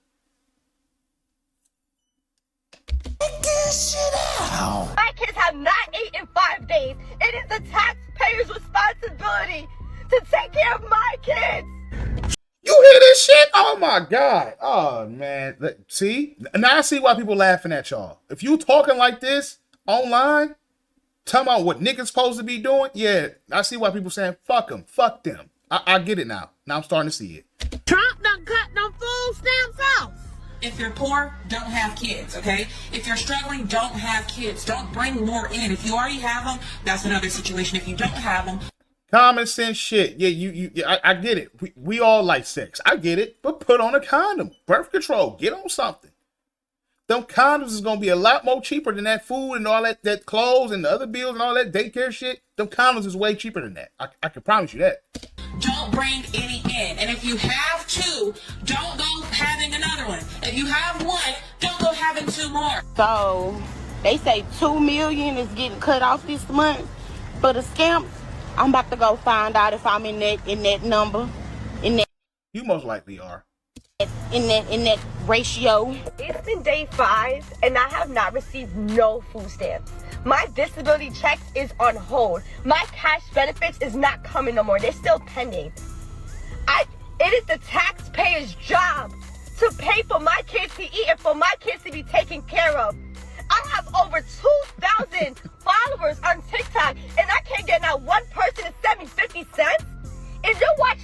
[SPEAKER 17] This shit out.
[SPEAKER 19] My kids have not eaten in 5 days. It is the taxpayer's responsibility to take care of my kids.
[SPEAKER 1] You hear this shit? Oh my God. Oh man. See? Now I see why people laughing at y'all. If you talking like this online, talking about what niggas supposed to be doing, yeah, I see why people saying fuck them, fuck them. I get it now. Now I'm starting to see it.
[SPEAKER 19] Trump done cut them food stamps off.
[SPEAKER 9] If you're poor, don't have kids, okay? If you're struggling, don't have kids. Don't bring more in. If you already have them, that's another situation. If you don't have them.
[SPEAKER 1] Common sense shit. Yeah, I get it. We all like sex. I get it. But put on a condom. Birth control. Get on something. Them condoms is going to be a lot more cheaper than that food and all that clothes and the other bills and all that daycare shit. Them condoms is way cheaper than that. I can promise you that.
[SPEAKER 9] Don't bring any in. And if you have two, don't go having another one. If you have one, don't go having two more.
[SPEAKER 19] So they say 2 million is getting cut off this month for the scamp. I'm about to go find out if I'm in that number.
[SPEAKER 1] You most likely are.
[SPEAKER 19] In that ratio. It's been day 5 and I have not received no food stamps. My disability checks is on hold. My cash benefits is not coming no more. They're still pending. It is the taxpayer's job to pay for my kids to eat and for my kids to be taken care of. I have over 2,000 followers on TikTok and I can't get not one person to send me 50 cents. If you watch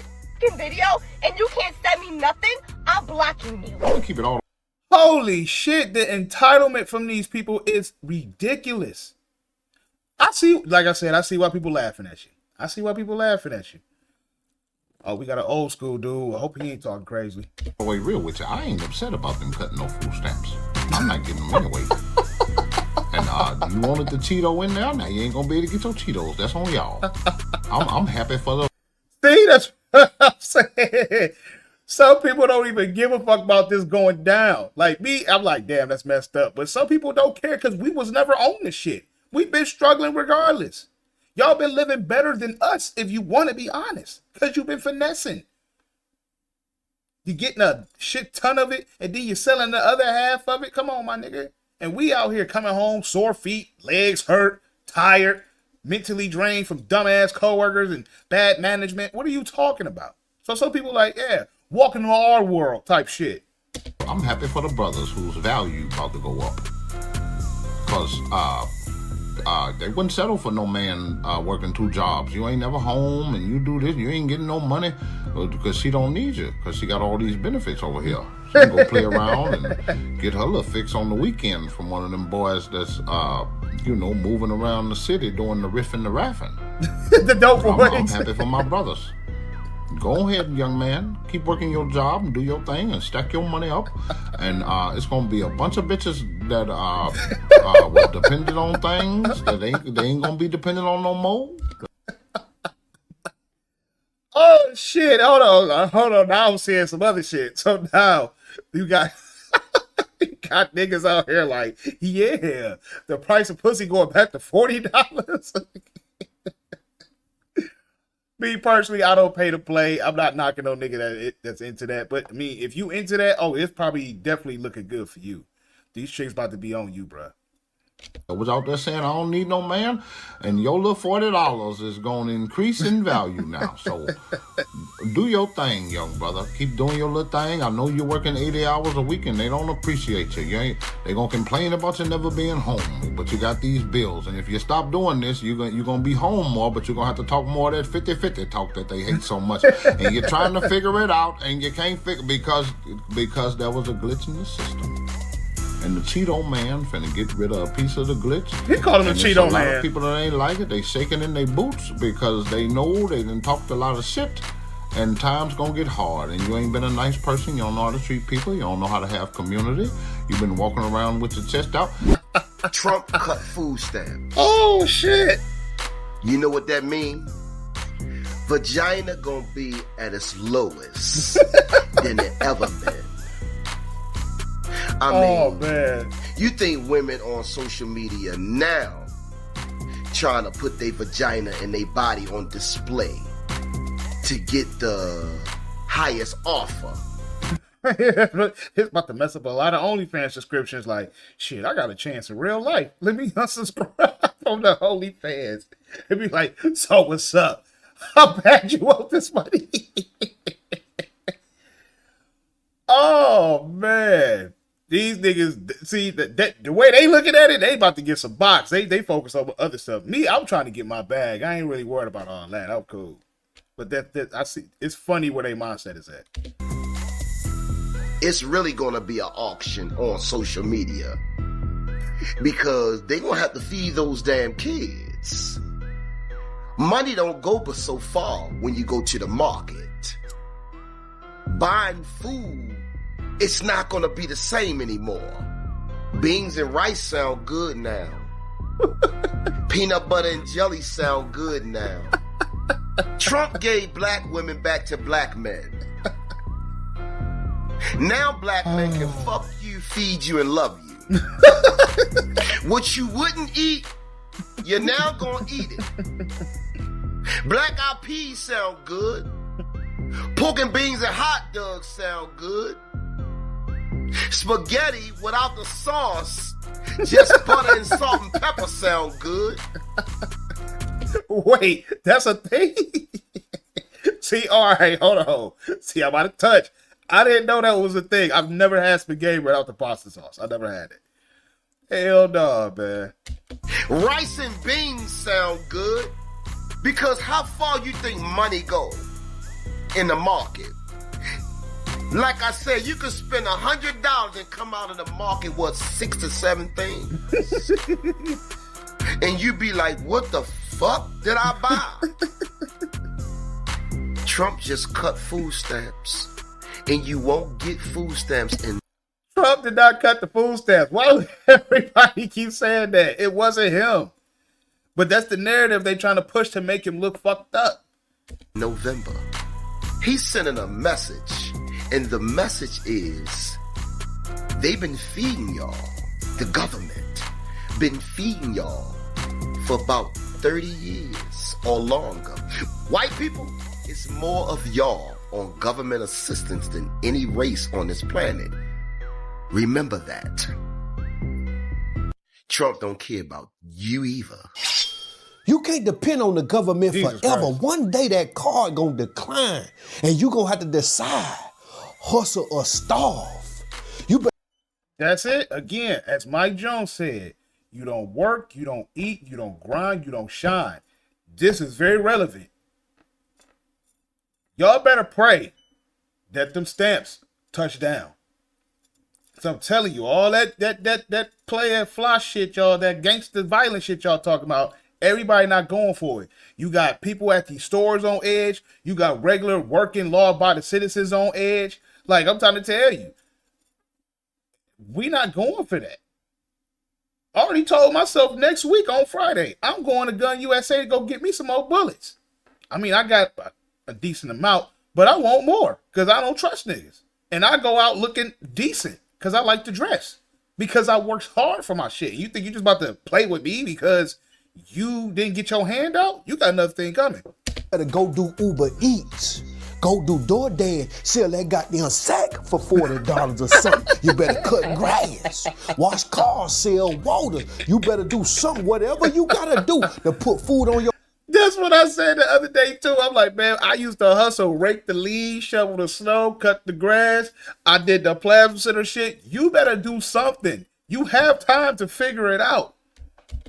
[SPEAKER 19] video and you can't send me nothing, I'm blocking you.
[SPEAKER 2] I'm gonna keep it all.
[SPEAKER 1] Holy shit, the entitlement from these people is ridiculous. I see, like I said, I see why people laughing at you. I see why people laughing at you. Oh, we got an old school dude. I hope he ain't talking crazy.
[SPEAKER 20] Oh, wait, real with you, I ain't upset about them cutting no food stamps. I'm not getting them anyway. And you wanted the Cheeto in there, now you ain't gonna be able to get your Cheetos. That's on y'all. I'm happy for the...
[SPEAKER 1] See, that's what I'm saying. Some people don't even give a fuck about this going down. Like me, I'm like, damn, that's messed up. But some people don't care because we was never on this shit. We've been struggling regardless. Y'all been living better than us if you want to be honest. Because you've been finessing. You're getting a shit ton of it and then you're selling the other half of it. Come on, my nigga. And we out here coming home, sore feet, legs hurt, tired, mentally drained from dumbass coworkers and bad management. What are you talking about? So some people like, yeah, walking into our world type shit.
[SPEAKER 20] I'm happy for the brothers whose value about to go up. Because they wouldn't settle for no man working 2 jobs. You ain't never home and you do this, you ain't getting no money because she don't need you because she got all these benefits over here. She can go play around and get her little fix on the weekend from one of them boys that's, moving around the city doing the riffing the raffing.
[SPEAKER 1] The dope boys.
[SPEAKER 20] I'm happy for my brothers. Go ahead, young man. Keep working your job and do your thing and stack your money up. And it's going to be a bunch of bitches that were dependent on things that they ain't going to be dependent on no more.
[SPEAKER 1] Oh, shit. Hold on. Now I'm seeing some other shit. So now you got got niggas out here like, yeah, the price of pussy going back to $40. Me personally, I don't pay to play. I'm not knocking no nigga that's into that. But I mean, if you into that, oh, it's probably definitely looking good for you. These chicks about to be on you, bruh.
[SPEAKER 20] I was out there saying I don't need no man, and your little $40 is going to increase in value now. So do your thing, young brother. Keep doing your little thing. I know you're working 80 hours a week, and they don't appreciate you. They're going to complain about you never being home, but you got these bills. And if you stop doing this, you're going to be home more, but you're going to have to talk more of that 50-50 talk that they hate so much. And you're trying to figure it out, and you can't figure because there was a glitch in the system. And the Cheeto man finna get rid of a piece of the glitch.
[SPEAKER 1] He called him a Cheeto man.
[SPEAKER 20] A lot of people that ain't like it, they shaking in their boots because they know they done talked a lot of shit. And time's gonna get hard. And you ain't been a nice person. You don't know how to treat people. You don't know how to have community. You've been walking around with your chest out.
[SPEAKER 8] Trump cut food stamps.
[SPEAKER 1] Oh, shit.
[SPEAKER 8] You know what that means? Vagina gonna be at its lowest than it ever been. I mean,
[SPEAKER 1] man.
[SPEAKER 8] You think women on social media now trying to put their vagina and their body on display to get the highest offer?
[SPEAKER 1] It's about to mess up a lot of OnlyFans subscriptions. Like, shit, I got a chance in real life. Let me unsubscribe from the OnlyFans. It'd be like, so what's up? How bad you want this money? Oh, man. These niggas, see, the way they looking at it, they about to get some box. They focus on other stuff. Me, I'm trying to get my bag. I ain't really worried about all that. I'm cool. But that I see, it's funny where their mindset is at.
[SPEAKER 8] It's really going to be an auction on social media because they going to have to feed those damn kids. Money don't go but so far when you go to the market. Buying food, it's not gonna be the same anymore. Beans and rice sound good now. Peanut butter and jelly sound good now. Trump gave black women back to black men. Now black men can fuck you, feed you, and love you. What you wouldn't eat, you're now gonna eat it. Black-eyed peas sound good. Pork and beans and hot dogs sound good. Spaghetti without the sauce, just butter and salt and pepper sound good.
[SPEAKER 1] Wait, that's a thing? See, all right, hold on. See, I'm out of touch. I didn't know that was a thing. I've never had spaghetti without the pasta sauce. I never had it. Hell no, man.
[SPEAKER 8] Rice and beans sound good because how far you think money go in the market? Like I said, you could spend $100 and come out of the market, what, 6 to 7 things? And you be like, what the fuck did I buy? Trump just cut food stamps, and you won't get food stamps in.
[SPEAKER 1] Trump did not cut the food stamps. Why do everybody keep saying that? It wasn't him. But that's the narrative they trying to push to make him look fucked up.
[SPEAKER 8] November. He's sending a message. And the message is, they've been feeding y'all, the government, been feeding y'all for about 30 years or longer. White people, it's more of y'all on government assistance than any race on this planet. Remember that. Trump don't care about you either.
[SPEAKER 17] You can't depend on the government
[SPEAKER 1] Jesus
[SPEAKER 17] forever.
[SPEAKER 1] Christ.
[SPEAKER 17] One day that card gonna decline, and you gonna have to decide. Hustle or starve.
[SPEAKER 1] That's it. Again, as Mike Jones said, you don't work, you don't eat, you don't grind, you don't shine. This is very relevant. Y'all better pray that them stamps touch down. So I'm telling you, all that play and fly shit, y'all, that gangster violent shit y'all talking about, everybody not going for it. You got people at these stores on edge. You got regular working law-abiding citizens on edge. Like, I'm trying to tell you, we not going for that. I already told myself next week on Friday, I'm going to Gun USA to go get me some more bullets. I mean, I got a decent amount, but I want more because I don't trust niggas. And I go out looking decent because I like to dress, because I worked hard for my shit. You think you just about to play with me because you didn't get your hand out? You got another thing coming.
[SPEAKER 17] Better go do Uber Eats. Go do DoorDash, sell that goddamn sack for $40 or something. You better cut grass, wash cars, sell water. You better do something, whatever you gotta do to put food on your...
[SPEAKER 1] That's what I said the other day too. I'm like, man, I used to hustle, rake the leaves, shovel the snow, cut the grass. I did the plasma center shit. You better do something. You have time to figure it out.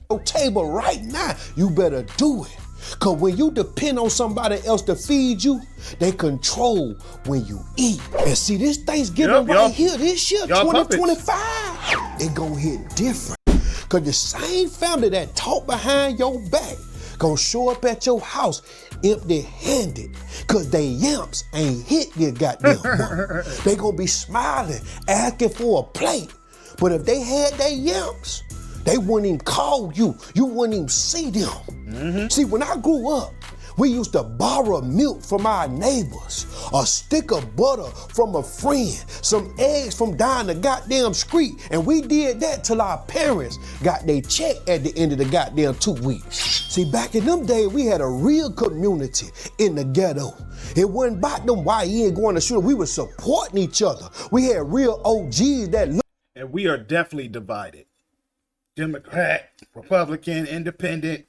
[SPEAKER 17] Your table right now, you better do it. Cause when you depend on somebody else to feed you, they control when you eat. And see, this Thanksgiving here, this year, 2025, it gonna hit different. Cause the same family that talk behind your back gonna show up at your house empty-handed. Cause they yamps ain't hit your goddamn money. They gonna be smiling, asking for a plate. But if they had their yamps, they wouldn't even call you. You wouldn't even see them. See, when I grew up, we used to borrow milk from our neighbors, a stick of butter from a friend, some eggs from down the goddamn street, and we did that till our parents got their check at the end of the goddamn 2 weeks. See, back in them days, we had a real community in the ghetto. It wasn't about them YN going to shoot. We were supporting each other. We had real OGs that looked.
[SPEAKER 1] And we are definitely divided. Democrat, Republican, Independent,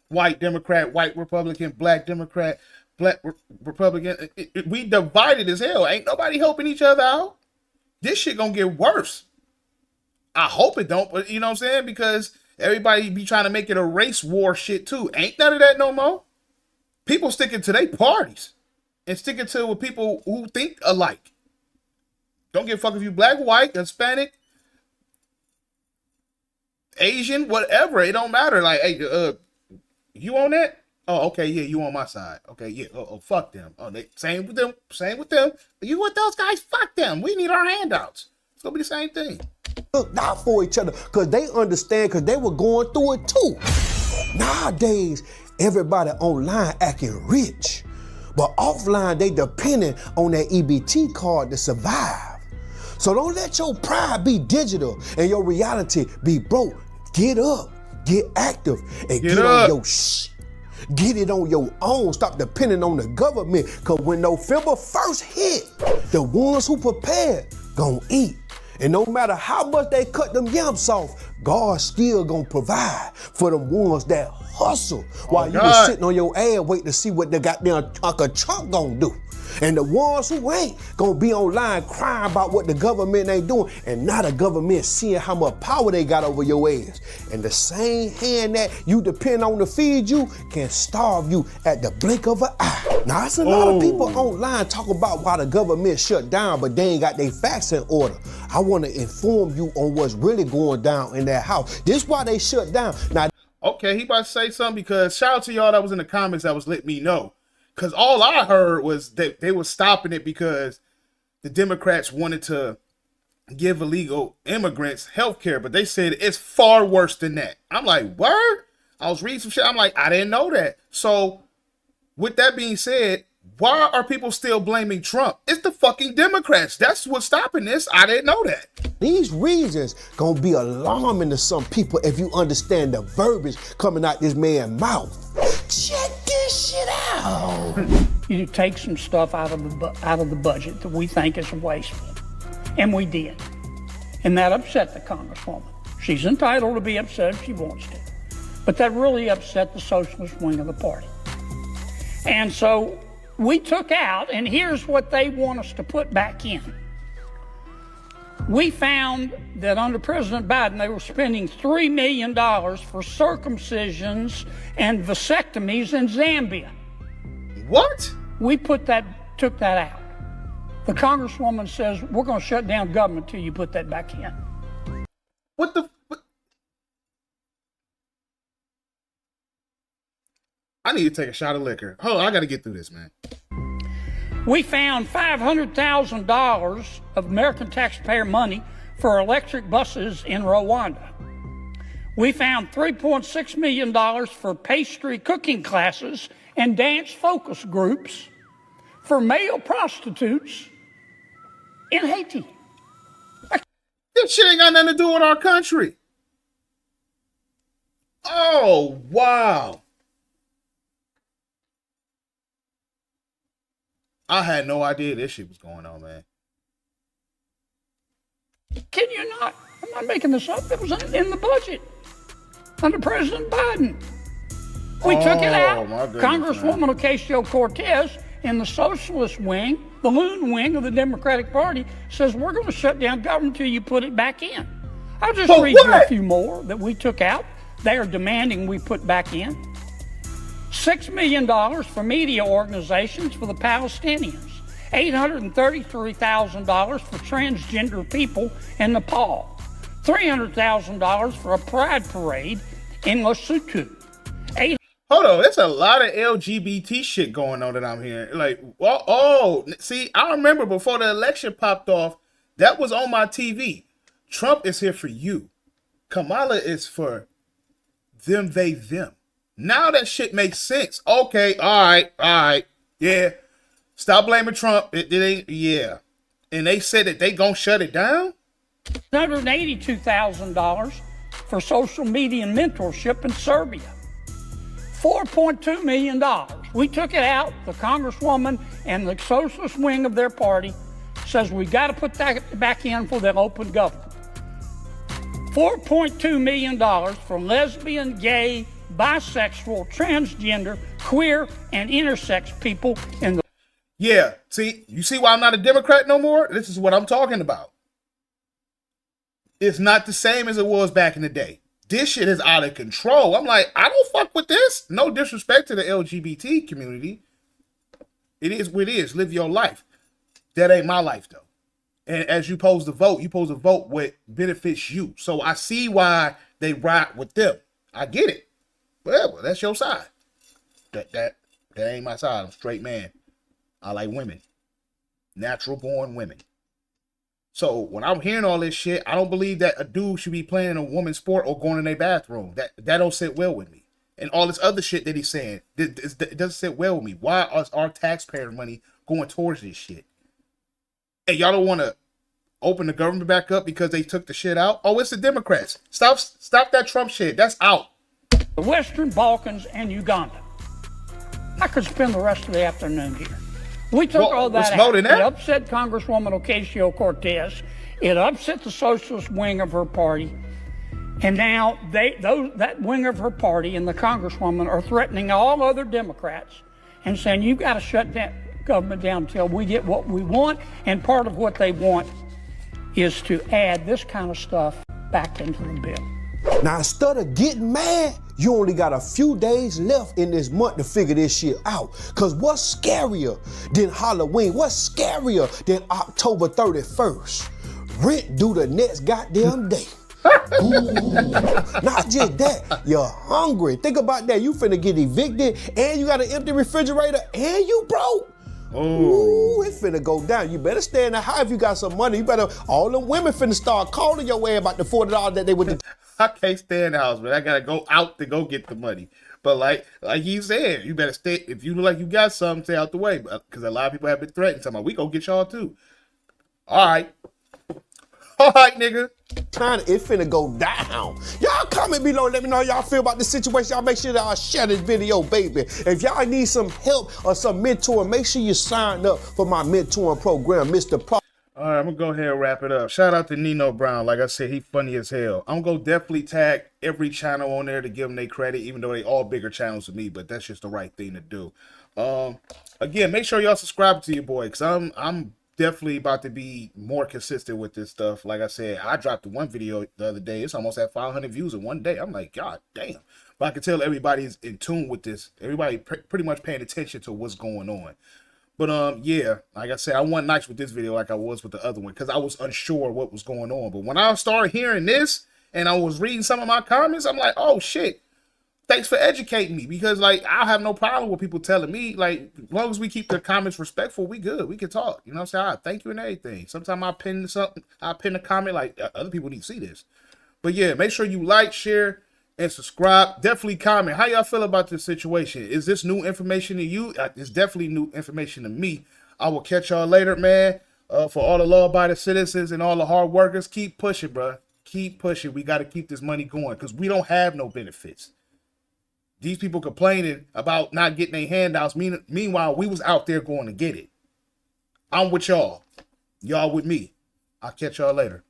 [SPEAKER 1] white Democrat, white Republican, black Democrat, black Republican. We divided as hell. Ain't nobody helping each other out. This shit gonna get worse. I hope it don't, but you know what I'm saying? Because everybody be trying to make it a race war shit too. Ain't none of that no more. People sticking to their parties and sticking to with people who think alike. Don't give a fuck if you black, white, Hispanic, Asian, whatever. It don't matter. Like, hey, you on that? Oh, okay, yeah, you on my side. Okay, yeah. Oh, fuck them. Oh, they same with them. Same with them. You with those guys? Fuck them. We need our handouts. It's gonna be the same thing.
[SPEAKER 17] Look out for each other because they understand, because they were going through it too. Nowadays, everybody online acting rich, but offline they depending on that EBT card to survive. So don't let your pride be digital and your reality be broke. Get up, get active, and get on your shit. Get it on your own. Stop depending on the government. Cause when November 1st hit, the ones who prepared gonna eat. And no matter how much they cut them yams off, God still gonna provide for the ones that hustle while you was sitting on your ass waiting to see what the goddamn Uncle Trump gonna do. And the ones who ain't gonna be online crying about what the government ain't doing, and now the government seeing how much power they got over your ass. And the same hand that you depend on to feed you can starve you at the blink of an eye. Now, it's a lot of people online talk about why the government shut down, but they ain't got their facts in order. I wanna inform you on what's really going down in that house. This why they shut down. Now,
[SPEAKER 1] okay, he about to say something, because shout out to y'all that was in the comments that was letting me know. Because all I heard was that they were stopping it because the Democrats wanted to give illegal immigrants health care, but they said it's far worse than that. I'm like, word? I was reading some shit. I'm like, I didn't know that. So with that being said, why are people still blaming Trump? It's the fucking Democrats. That's what's stopping this. I didn't know that.
[SPEAKER 17] These reasons gonna be alarming to some people if you understand the verbiage coming out this man's mouth. Check this shit out.
[SPEAKER 21] You take some stuff out of the budget that we think is wasteful, and we did, and that upset the Congresswoman. She's entitled to be upset if she wants to, but that really upset the socialist wing of the party. And so we took out, and here's what they want us to put back in. We found that under President Biden, they were spending $3 million for circumcisions and vasectomies in Zambia.
[SPEAKER 1] What?
[SPEAKER 21] We took that out. The Congresswoman says, we're going to shut down government till you put that back in.
[SPEAKER 1] What the? I need to take a shot of liquor. Hold on, I got to get through this, man.
[SPEAKER 21] We found $500,000 of American taxpayer money for electric buses in Rwanda. We found $3.6 million for pastry cooking classes and dance focus groups for male prostitutes in Haiti.
[SPEAKER 1] This shit ain't got nothing to do with our country. Oh, wow. I had no idea this shit was going on, man.
[SPEAKER 21] Can you not? I'm not making this up. It was in the budget under President Biden. We took it out. Congresswoman Ocasio-Cortez in the socialist wing, the loon wing of the Democratic Party, says we're going to shut down government until you put it back in. I'll just read you a few more that we took out. They are demanding we put back in. $6 million for media organizations for the Palestinians. $833,000 for transgender people in Nepal. $300,000 for a pride parade in Lesotho.
[SPEAKER 1] Hold on, there's a lot of LGBT shit going on that I'm hearing. Like, see, I remember before the election popped off, that was on my TV. Trump is here for you. Kamala is for them, they, them. Now that shit makes sense. Okay, all right, yeah. Stop blaming Trump. It ain't, yeah. And they said that they gonna shut it down?
[SPEAKER 21] $182,000 for social media mentorship in Serbia. $4.2 million. We took it out. The Congresswoman and the socialist wing of their party says we got to put that back in for their open government. $4.2 million for lesbian, gay, bisexual, transgender, queer, and intersex people in the...
[SPEAKER 1] Yeah, see, you see why I'm not a Democrat no more? This is what I'm talking about. It's not the same as it was back in the day. This shit is out of control. I'm like, I don't fuck with this. No disrespect to the LGBT community. It is what it is. Live your life. That ain't my life, though. And as you supposed to vote what benefits you. So I see why they ride with them. I get it. Whatever. That's your side. That ain't my side. I'm a straight man. I like women. Natural born women. So when I'm hearing all this shit, I don't believe that a dude should be playing a woman's sport or going in their bathroom. That don't sit well with me. And all this other shit that he's saying, it doesn't sit well with me. Why is our taxpayer money going towards this shit? And y'all don't want to open the government back up because they took the shit out? Oh, it's the Democrats. Stop that Trump shit. That's out.
[SPEAKER 21] The Western Balkans and Uganda. I could spend the rest of the afternoon here. We took all that out. It upset Congresswoman Ocasio-Cortez. It upset the socialist wing of her party. And now that wing of her party and the Congresswoman are threatening all other Democrats and saying, you've got to shut that government down until we get what we want. And part of what they want is to add this kind of stuff back into the bill.
[SPEAKER 17] Now, instead of getting mad, you only got a few days left in this month to figure this shit out. Because what's scarier than Halloween? What's scarier than October 31st? Rent due the next goddamn day. Ooh, not just that, you're hungry. Think about that. You finna get evicted and you got an empty refrigerator and you broke. Ooh, it finna go down. You better stay in the house if you got some money. You better, all the women finna start calling your way about the $40 that they would.
[SPEAKER 1] I can't stay in the house, man. I gotta go out to go get the money. But like he said, you better stay. If you look like you got something, stay out the way. Because a lot of people have been threatened. Talking about, we gonna get y'all too. All right, nigga.
[SPEAKER 17] It finna go down. Y'all comment below. Let me know how y'all feel about this situation. Y'all make sure that y'all share this video, baby. If y'all need some help or some mentoring, make sure you sign up for my mentoring program, Mr. Pro.
[SPEAKER 1] All right, I'm going to go ahead and wrap it up. Shout out to Nino Brown. Like I said, he funny as hell. I'm going to definitely tag every channel on there to give them their credit, even though they all bigger channels than me, but that's just the right thing to do. Again, make sure y'all subscribe to your boy, because I'm definitely about to be more consistent with this stuff. Like I said, I dropped one video the other day. It's almost at 500 views in one day. I'm like, God damn. But I can tell everybody's in tune with this. Everybody pretty much paying attention to what's going on. But yeah, like I said, I wasn't nice with this video like I was with the other one because I was unsure what was going on. But when I started hearing this and I was reading some of my comments, I'm like, oh shit, thanks for educating me. Because like, I have no problem with people telling me, like, as long as we keep the comments respectful, we good. We can talk. You know what I'm saying? I thank you and everything. Sometimes I pin something, I pin a comment like other people need to see this. But yeah, make sure you like, share, and subscribe. Definitely comment. How y'all feel about this situation? Is this new information to you? It's definitely new information to me. I will catch y'all later, man. For all the law-abiding citizens and all the hard workers, keep pushing, bro. Keep pushing. We got to keep this money going because we don't have no benefits. These people complaining about not getting their handouts. Meanwhile, we was out there going to get it. I'm with y'all. Y'all with me. I'll catch y'all later.